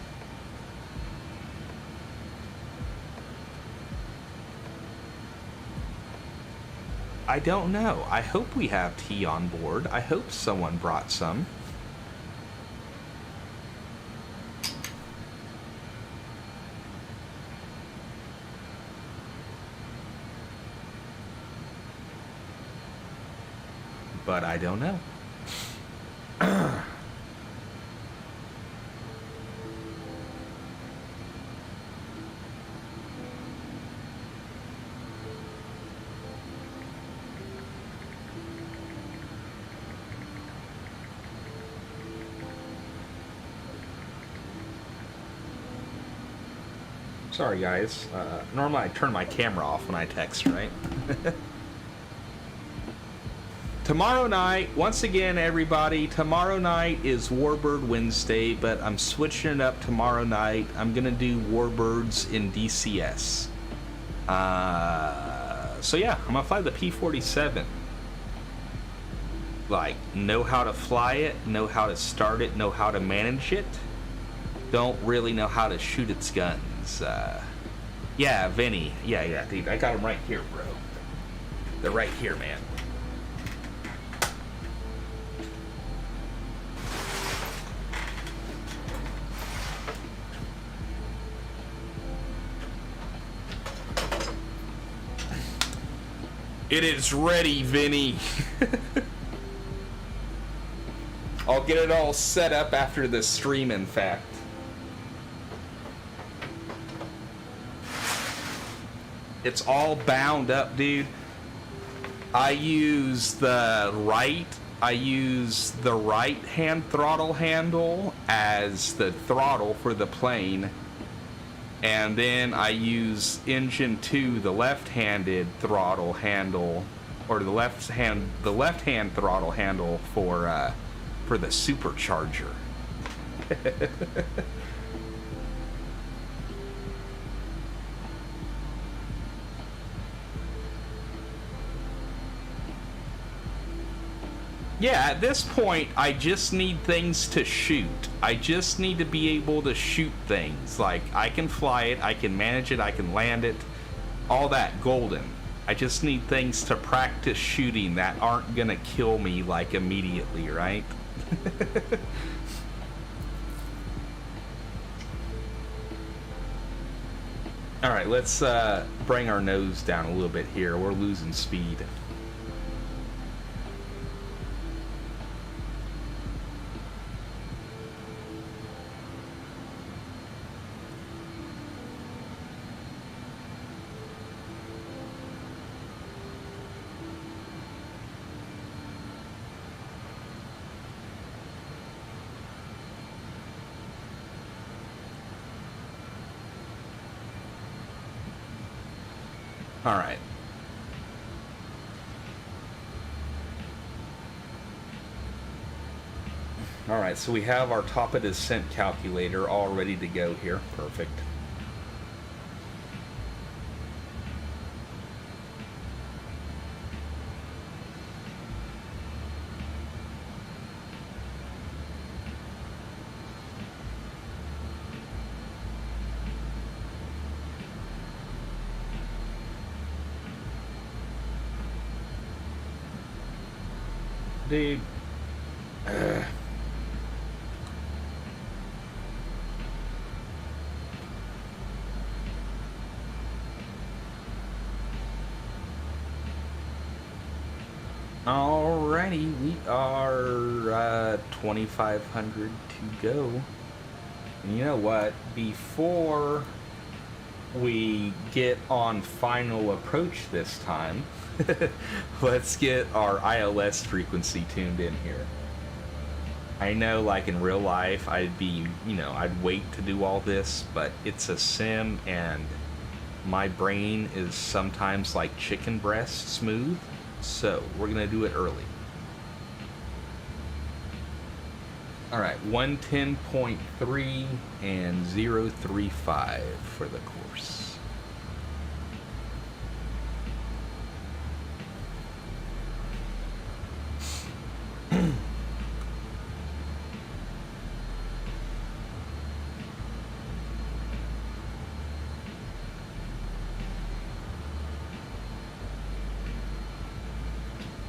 I don't know. I hope we have tea on board. I hope someone brought some. But I don't know. Sorry, guys. Normally I turn my camera off when I text, right? Tomorrow night, once again, everybody, tomorrow night is Warbird Wednesday, but I'm switching it up tomorrow night. I'm going to do Warbirds in DCS. So yeah, I'm going to fly the P-47. Like, know how to fly it, know how to start it, know how to manage it. Don't really know how to shoot its guns. Yeah, Vinny. Yeah, dude, I got them right here, bro. They're right here, man. It is ready, Vinny. I'll get it all set up after the stream, in fact. It's all bound up, dude. I use the right hand throttle handle as the throttle for the plane. And then I use engine 2, the left-handed throttle handle, or the left-hand throttle handle for the supercharger. Yeah, at this point, I just need things to shoot. I just need to be able to shoot things. Like, I can fly it, I can manage it, I can land it, all that golden. I just need things to practice shooting that aren't gonna kill me, like, immediately, right? Alright, let's bring our nose down a little bit here. We're losing speed. All right. All right, so we have our top of descent calculator all ready to go here. Perfect. Dude. Alrighty, we are 2,500 to go. And you know what? Before we get on final approach this time, let's get our ILS frequency tuned in here. I know, like, in real life, I'd be, I'd wait to do all this, but it's a sim, and my brain is sometimes like chicken breast smooth, so we're gonna do it early. All right, 110.3 and 035 for the course.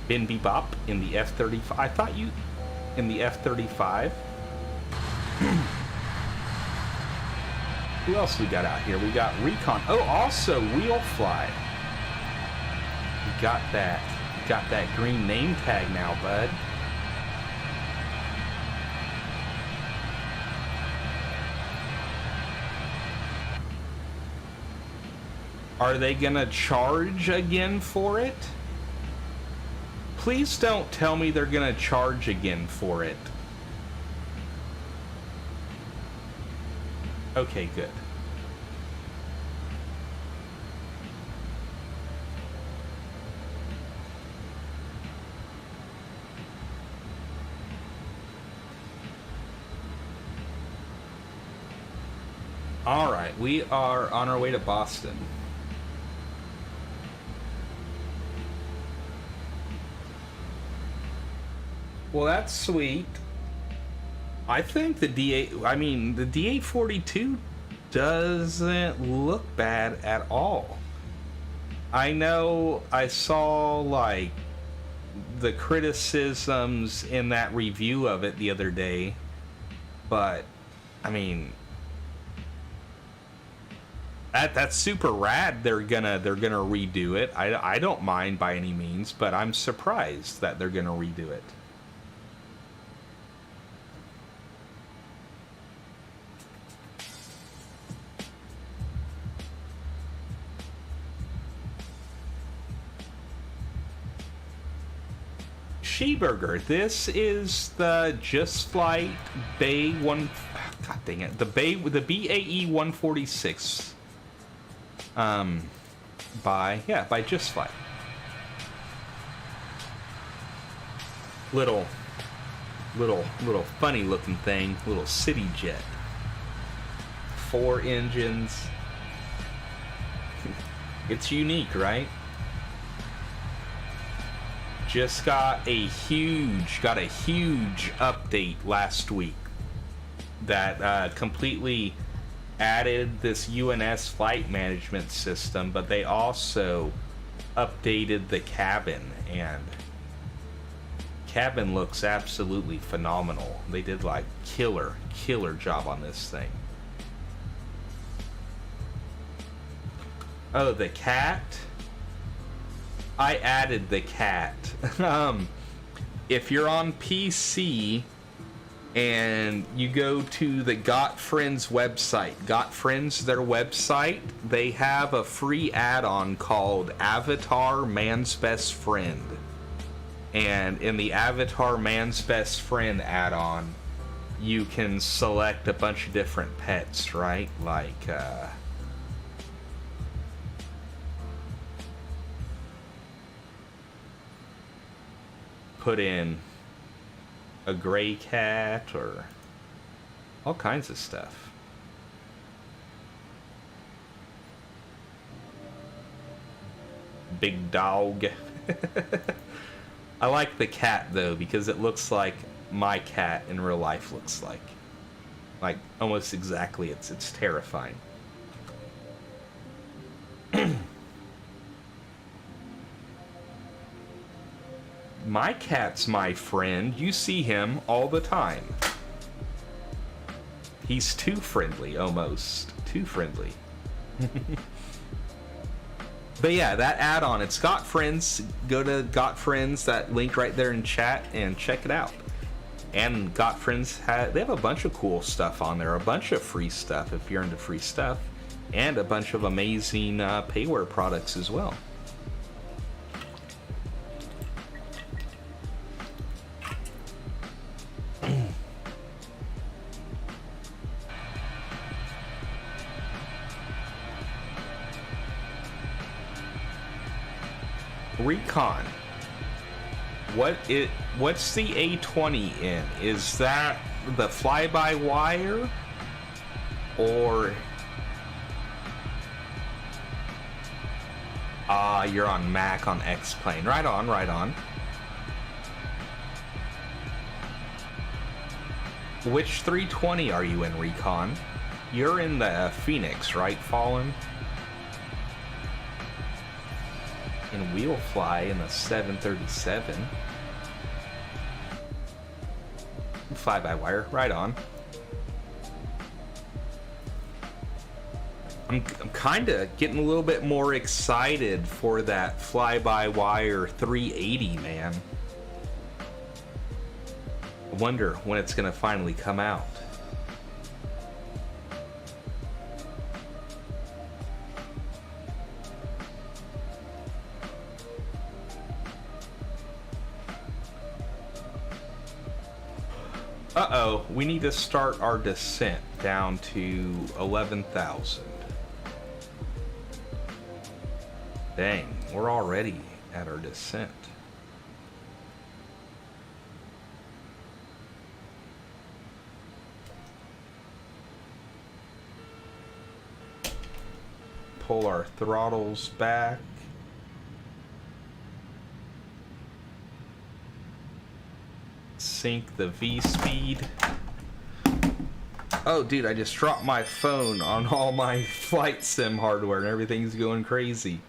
In Bebop in the F-35. I thought you in the F-35. Who else we got out here? We got Recon. Oh, also Wheelfly. We got that. Got that green name tag now, bud. Are they gonna charge again for it? Please don't tell me they're gonna charge again for it. Okay, good. All right, we are on our way to Boston. Well, that's sweet. I think the the D842 doesn't look bad at all. I know I saw like the criticisms in that review of it the other day, but I mean that's super rad. They're gonna redo it. I don't mind by any means, but I'm surprised that they're gonna redo it. Sheburger, this is the Just Flight Bay 1. God dang it, the BAE 146. By Just Flight. Little funny looking thing, little city jet. 4 engines. It's unique, right? Just got a huge update last week that completely added this UNS flight management system, but they also updated the cabin, and cabin looks absolutely phenomenal. They did like killer job on this thing. Oh, the cat. I added the cat. If you're on PC and you go to the Got Friends website, Got Friends, their website, they have a free add-on called Avatar Man's Best Friend. And in the Avatar Man's Best Friend add-on, you can select a bunch of different pets, right? Like, put in a gray cat or all kinds of stuff. Big dog. I like the cat though because it looks like my cat in real life looks like almost exactly. It's terrifying. My cat's my friend. You see him all the time. He's too friendly, almost. Too friendly. But yeah, that add-on, it's Got Friends. Go to Got Friends, that link right there in chat, and check it out. And Got Friends, they have a bunch of cool stuff on there. A bunch of free stuff, if you're into free stuff. And a bunch of amazing payware products as well. Recon. What's the A20 in? Is that the fly-by-wire, or... Ah, you're on Mac on X-Plane. Right on, right on. Which 320 are you in, Recon? You're in the Phoenix, right, Fallen? And we'll fly in the 737. Fly-by-wire, right on. I'm kind of getting a little bit more excited for that fly-by-wire 380, man. I wonder when it's going to finally come out. Uh-oh, we need to start our descent down to 11,000. Dang, we're already at our descent. Pull our throttles back. Sync the V-speed. Oh, dude, I just dropped my phone on all my flight sim hardware and everything's going crazy.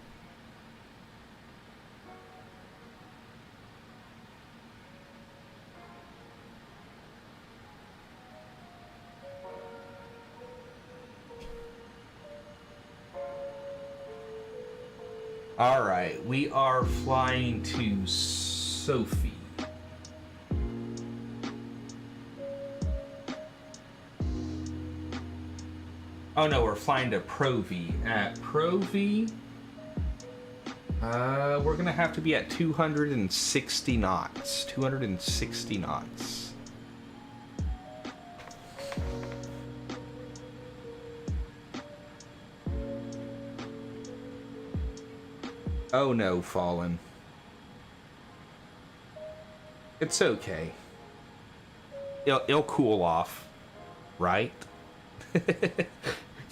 Alright, we are flying to Sophie. Oh no, we're flying to Provi. At Provi, we're gonna have to be at 260 knots. 260 knots. Oh no, Fallen. It's okay. It'll cool off, right?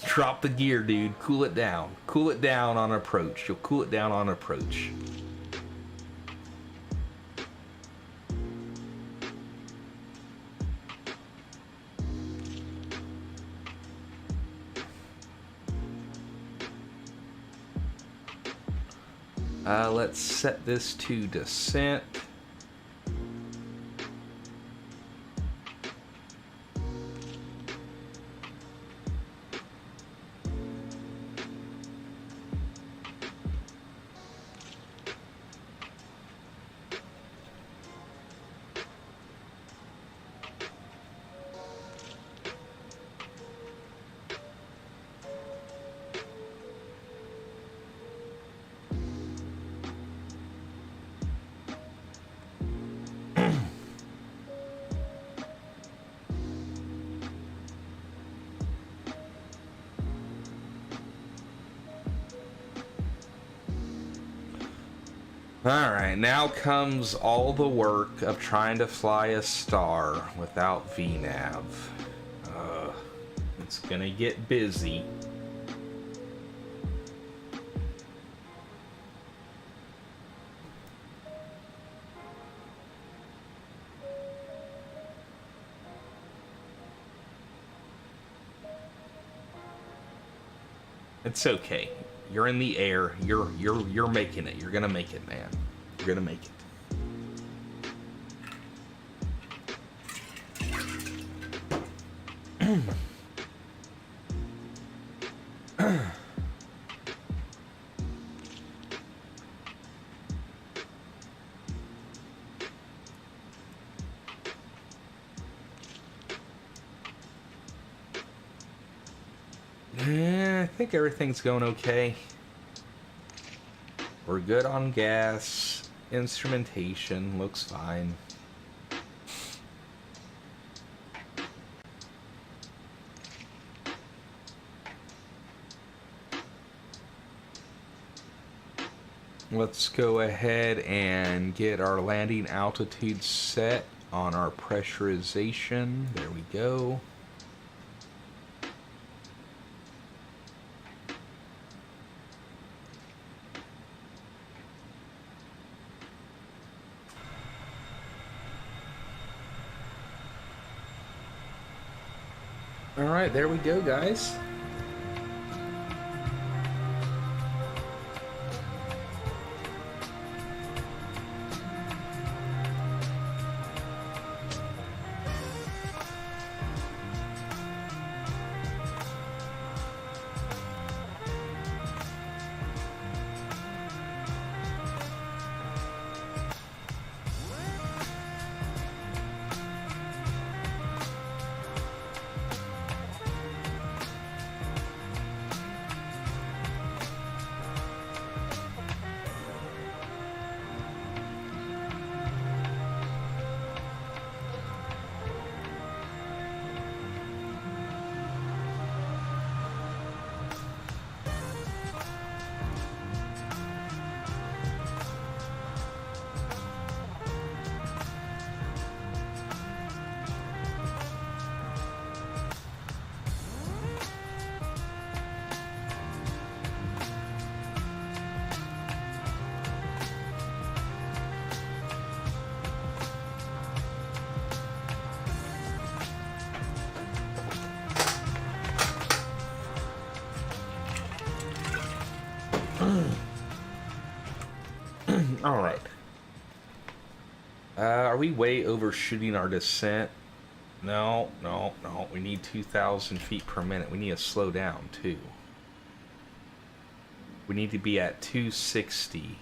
Drop the gear, dude. Cool it down. Cool it down on approach. You'll cool it down on approach. Let's set this to descent. Alright, now comes all the work of trying to fly a star without VNAV. It's gonna get busy. It's okay. You're in the air. You're making it. You're gonna make it, man. You're gonna make it. Yeah, I think everything's going okay. We're good on gas. Instrumentation looks fine. Let's go ahead and get our landing altitude set on our pressurization. There we go. All right, there we go, guys. All right. Are we way overshooting our descent? No. We need 2,000 feet per minute. We need to slow down, too. We need to be at 260.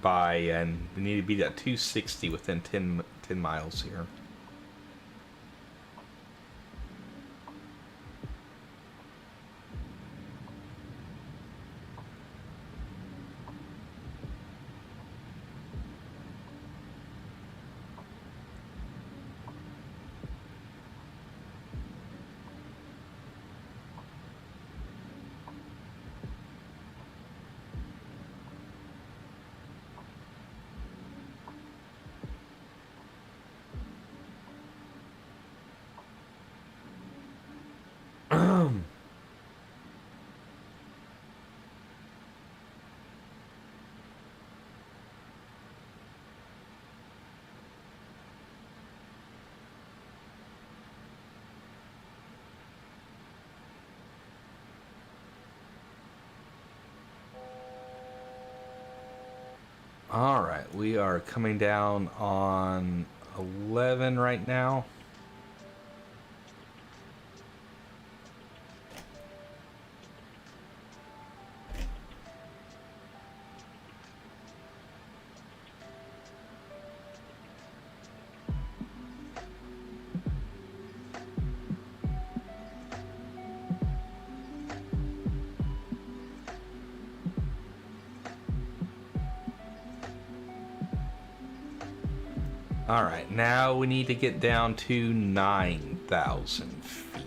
And we need to be at 260 within 10 miles here. All right, we are coming down on 11 right now. All right, now we need to get down to 9,000 feet.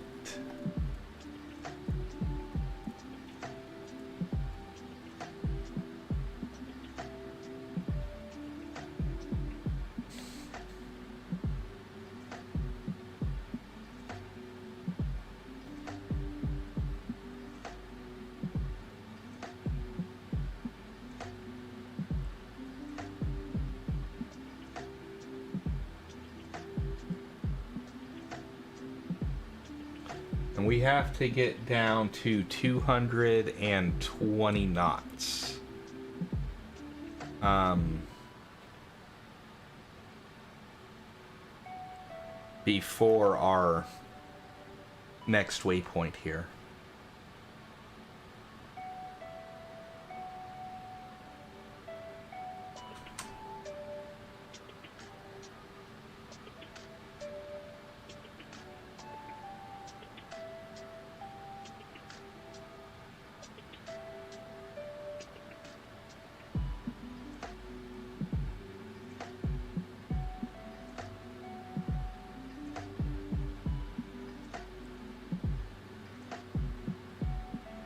And we have to get down to 220 knots. Before our next waypoint here.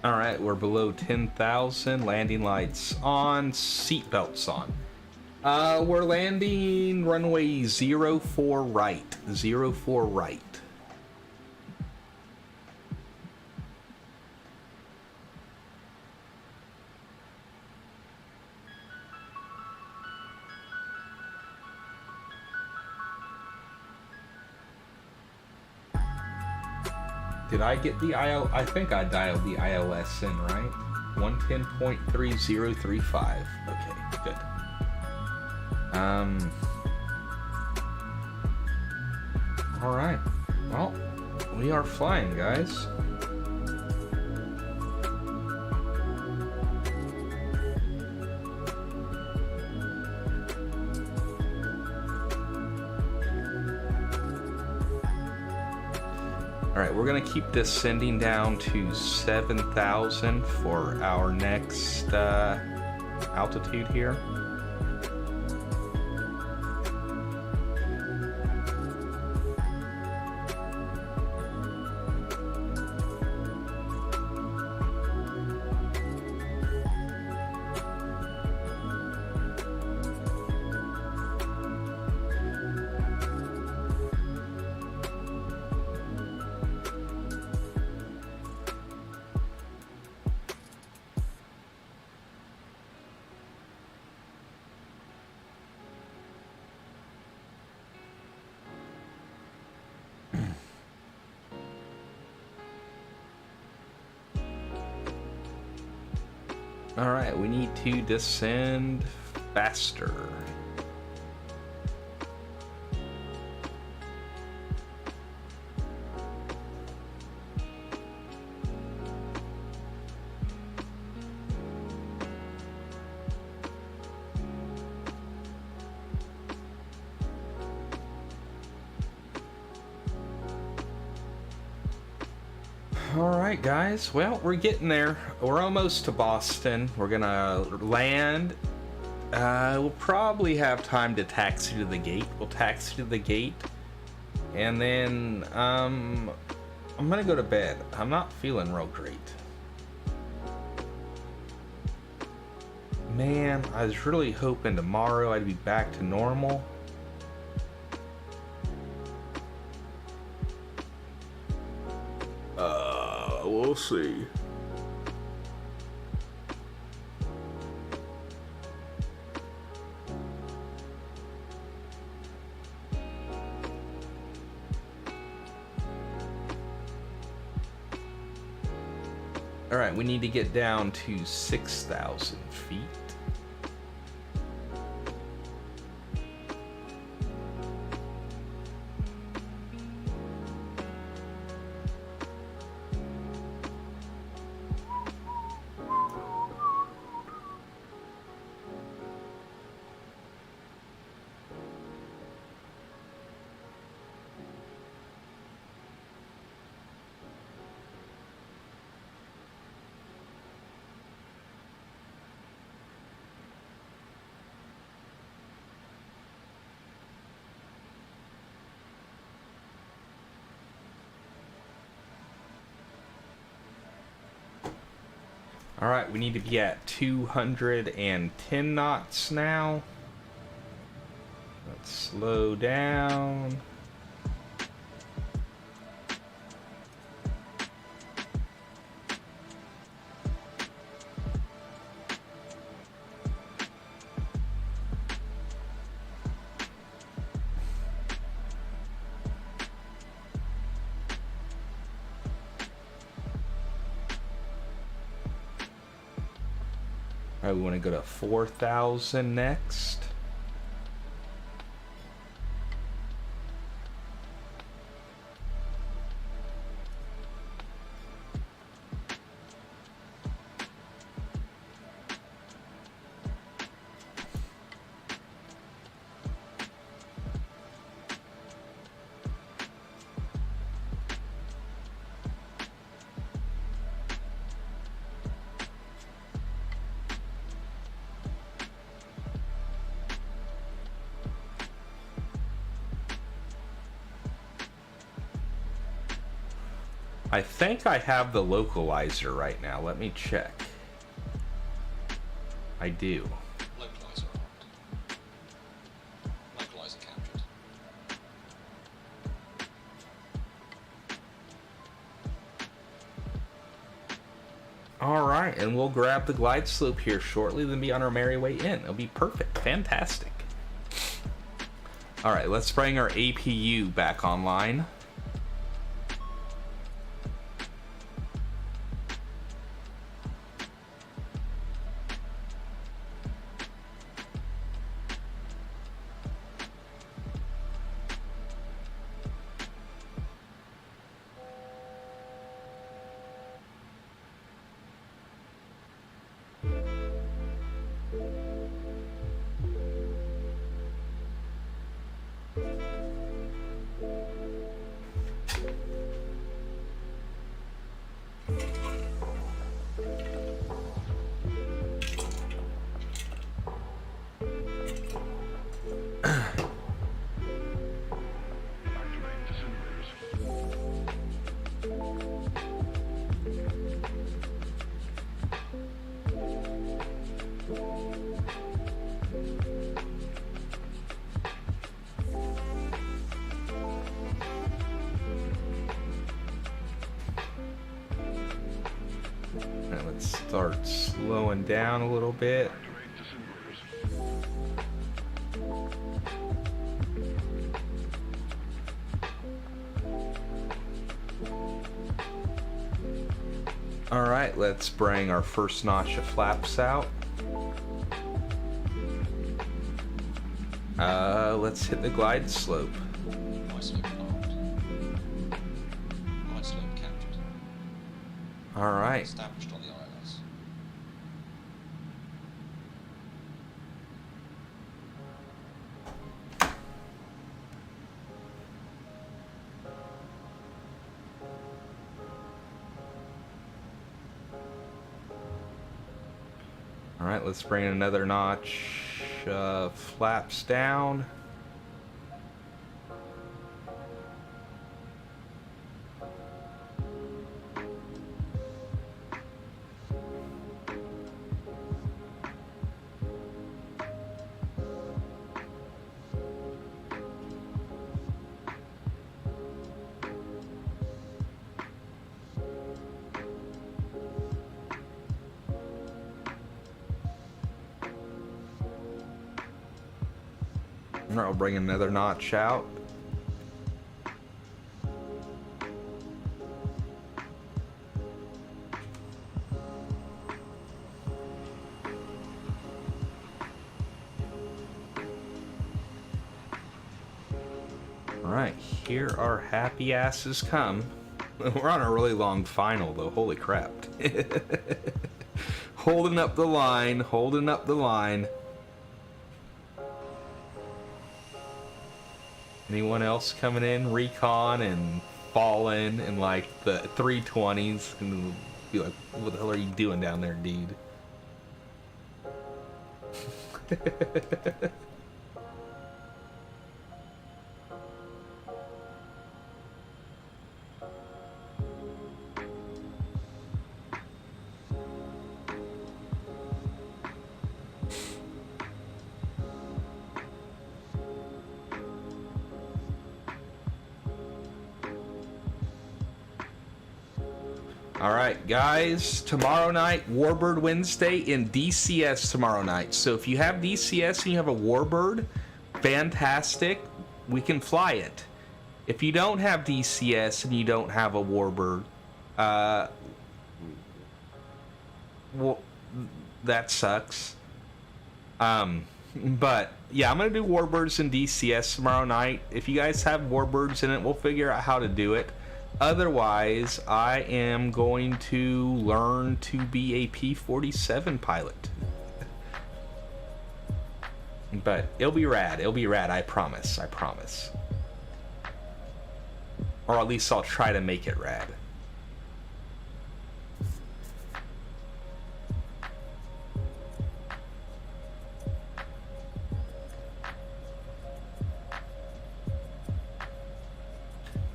Alright, we're below 10,000. Landing lights on. Seatbelts on. We're landing runway 04 right. 04 right. Did I get the I think I dialed the ILS in, right? 110.3035. Okay, good. Alright. Well, we are flying, guys. Alright, we're going to keep descending down to 7,000 for our next altitude here. Alright, we need to descend faster. Alright guys, well, we're getting there. We're almost to Boston. We're gonna land. We'll probably have time to taxi to the gate. We'll taxi to the gate. And then, I'm gonna go to bed. I'm not feeling real great. Man, I was really hoping tomorrow I'd be back to normal. We'll see. All right, we need to get down to 6,000 feet. All right, we need to be at 210 knots now. Let's slow down. All right, we want to go to 4,000 next. I think I have the localizer right now. Let me check. I do. Localizer armed. Localizer captured. Alright, and we'll grab the glide slope here shortly, then be on our merry way in. It'll be perfect. Fantastic. Alright, let's bring our APU back online. And let's start slowing down a little bit. Alright, let's bring our first notch of flaps out. Let's hit the glide slope. Glide slope armed. Glide slope captured. Alright. Established on the ILS. Alright, let's bring in another notch. Flaps down. I'll bring another notch out. Alright, here our happy asses come. We're on a really long final though, holy crap. Holding up the line, holding up the line. Anyone else coming in, recon and fall in like the 320s and be like, what the hell are you doing down there, dude? Alright guys, tomorrow night, Warbird Wednesday in DCS tomorrow night. So if you have DCS and you have a Warbird, fantastic, we can fly it. If you don't have DCS and you don't have a Warbird, well, that sucks. But yeah, I'm gonna do Warbirds in DCS tomorrow night. If you guys have Warbirds in it, we'll figure out how to do it. Otherwise, I am going to learn to be a P-47 pilot. But it'll be rad. It'll be rad. I promise. I promise. Or at least I'll try to make it rad.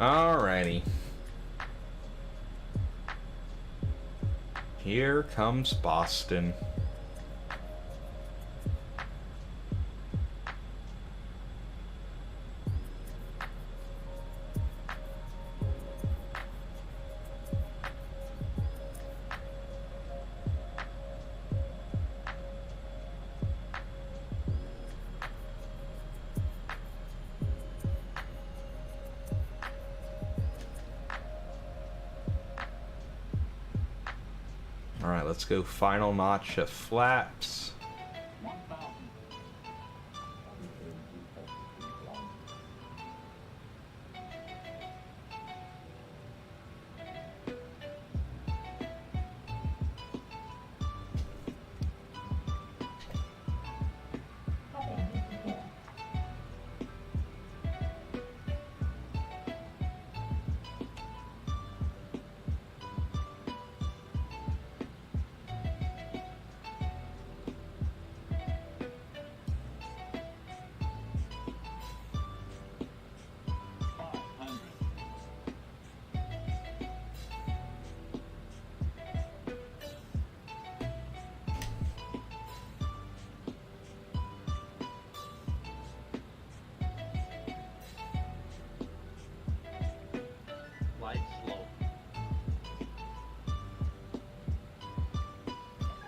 Alrighty. Here comes Boston. Alright, let's go final notch of flaps.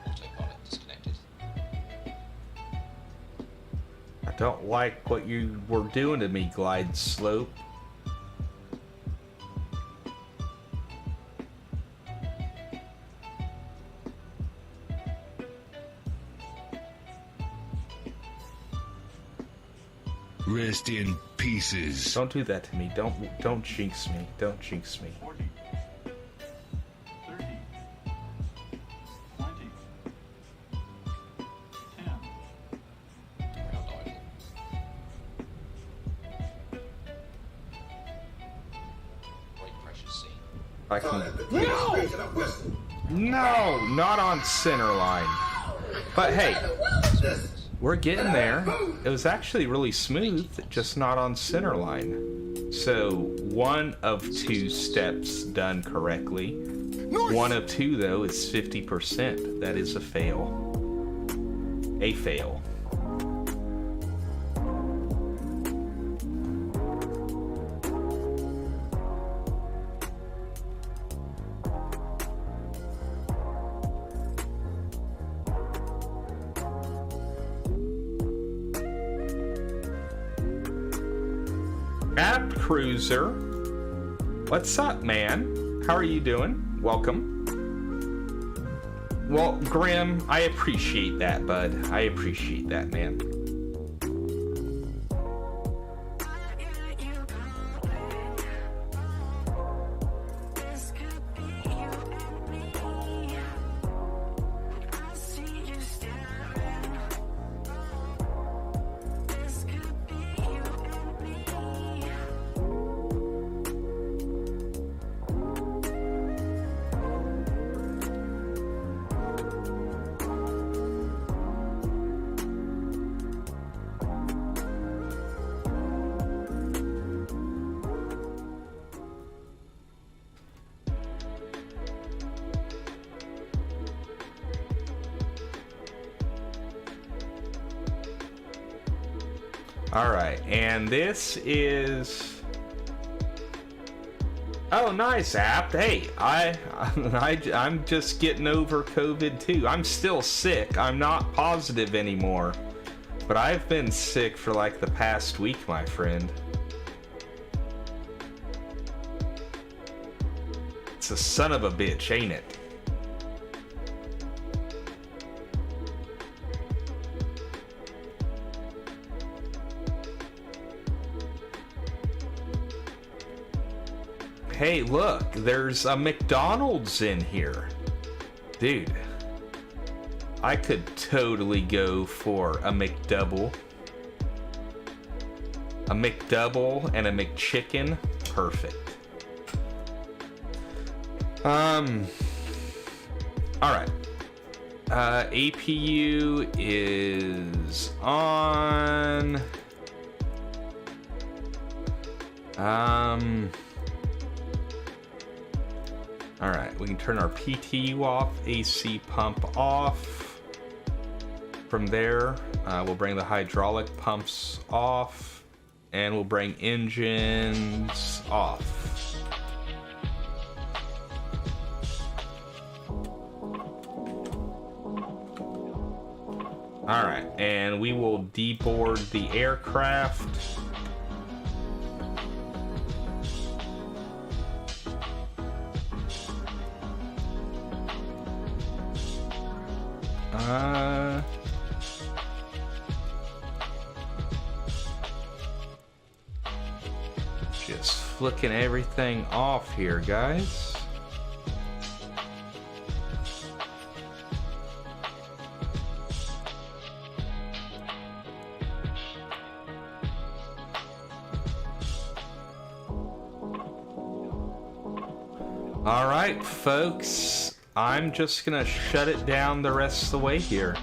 Autopilot disconnected. I don't like what you were doing to me, glide slope. Rest in pieces. Don't do that to me. Don't jinx me. Don't jinx me. 40, 30, 20, 10. Ground idle. Brake pressure seen. I can. No, not on center line. But hey, we're getting there. It was actually really smooth, just not on center line. So 1 of 2 steps done correctly. 1 of 2 though is 50%. That is a fail. A fail. App Cruiser, what's up, man? How are you doing? Welcome. Well, Grim, I appreciate that, bud. I appreciate that, man. All right, and this is. Oh, nice, Apt. Hey, I'm just getting over COVID too. I'm still sick. I'm not positive anymore, but I've been sick for like the past week, my friend. It's a son of a bitch, ain't it? Hey, look, there's a McDonald's in here. Dude, I could totally go for a McDouble. A McDouble and a McChicken. Perfect. Alright. APU is on. All right, we can turn our PTU off, AC pump off. From there, we'll bring the hydraulic pumps off, and we'll bring engines off. All right, and we will deboard the aircraft. Just flicking everything off here, guys. All right, folks, I'm just gonna shut it down the rest of the way here.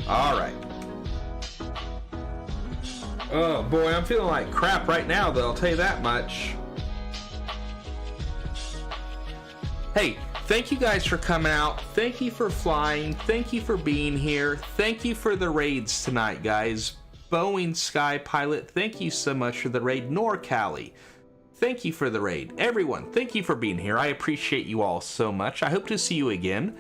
All right. Oh boy, I'm feeling like crap right now, though, I'll tell you that much. Hey, thank you guys for coming out. Thank you for flying. Thank you for being here. Thank you for the raids tonight, guys. Boeing Sky Pilot, thank you so much for the raid. NorCali, thank you for the raid. Everyone, thank you for being here. I appreciate you all so much. I hope to see you again.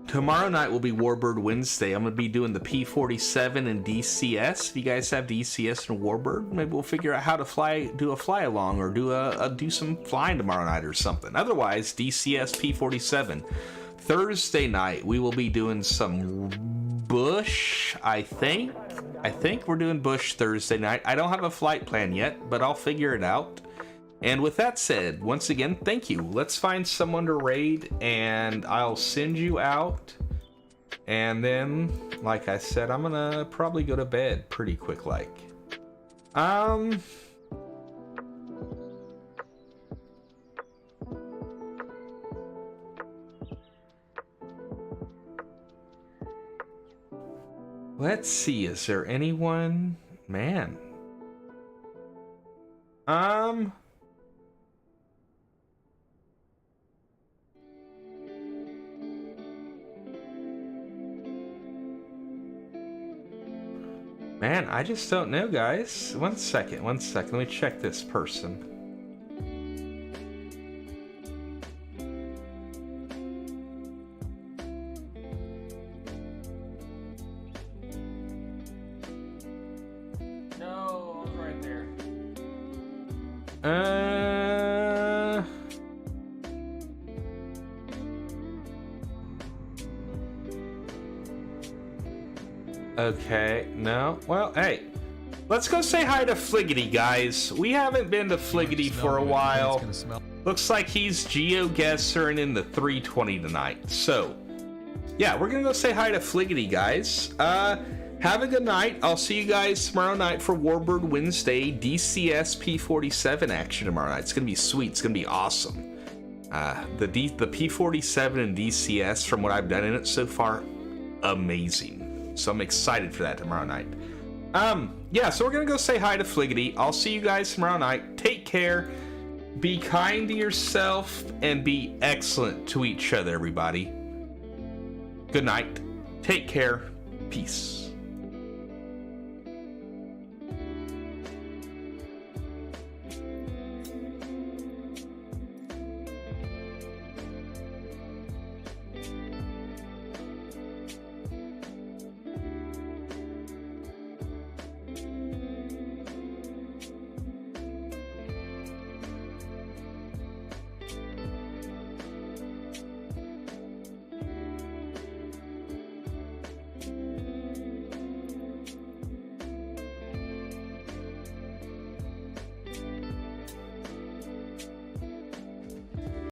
Tomorrow night will be Warbird Wednesday. I'm going to be doing the P-47 and DCS. If you guys have DCS and Warbird, maybe we'll figure out how to do a fly along or do some flying tomorrow night or something. Otherwise, DCS P-47. Thursday night, we will be doing some Bush, I think we're doing Bush Thursday night. I don't have a flight plan yet, but I'll figure it out. And with that said, once again, thank you. Let's find someone to raid, and I'll send you out. And then, like I said, I'm gonna probably go to bed pretty quick like. Let's see, is there anyone? Man. Man, I just don't know, guys. One second. Let me check this person. No, I was right there. Okay, no. Well, hey, let's go say hi to Fliggity, guys. We haven't been to Fliggity for a while. Looks like he's geoguessing in the 320 tonight. So, yeah, we're gonna go say hi to Fliggity, guys. Have a good night. I'll see you guys tomorrow night for Warbird Wednesday DCS P-47 action tomorrow night. It's gonna be sweet. It's gonna be awesome. The P-47 and DCS, from what I've done in it so far, amazing. So I'm excited for that tomorrow night. Yeah, so we're gonna go say hi to Fliggity. I'll see you guys tomorrow night. Take care. Be kind to yourself and be excellent to each other, everybody. Good night. Take care. Peace.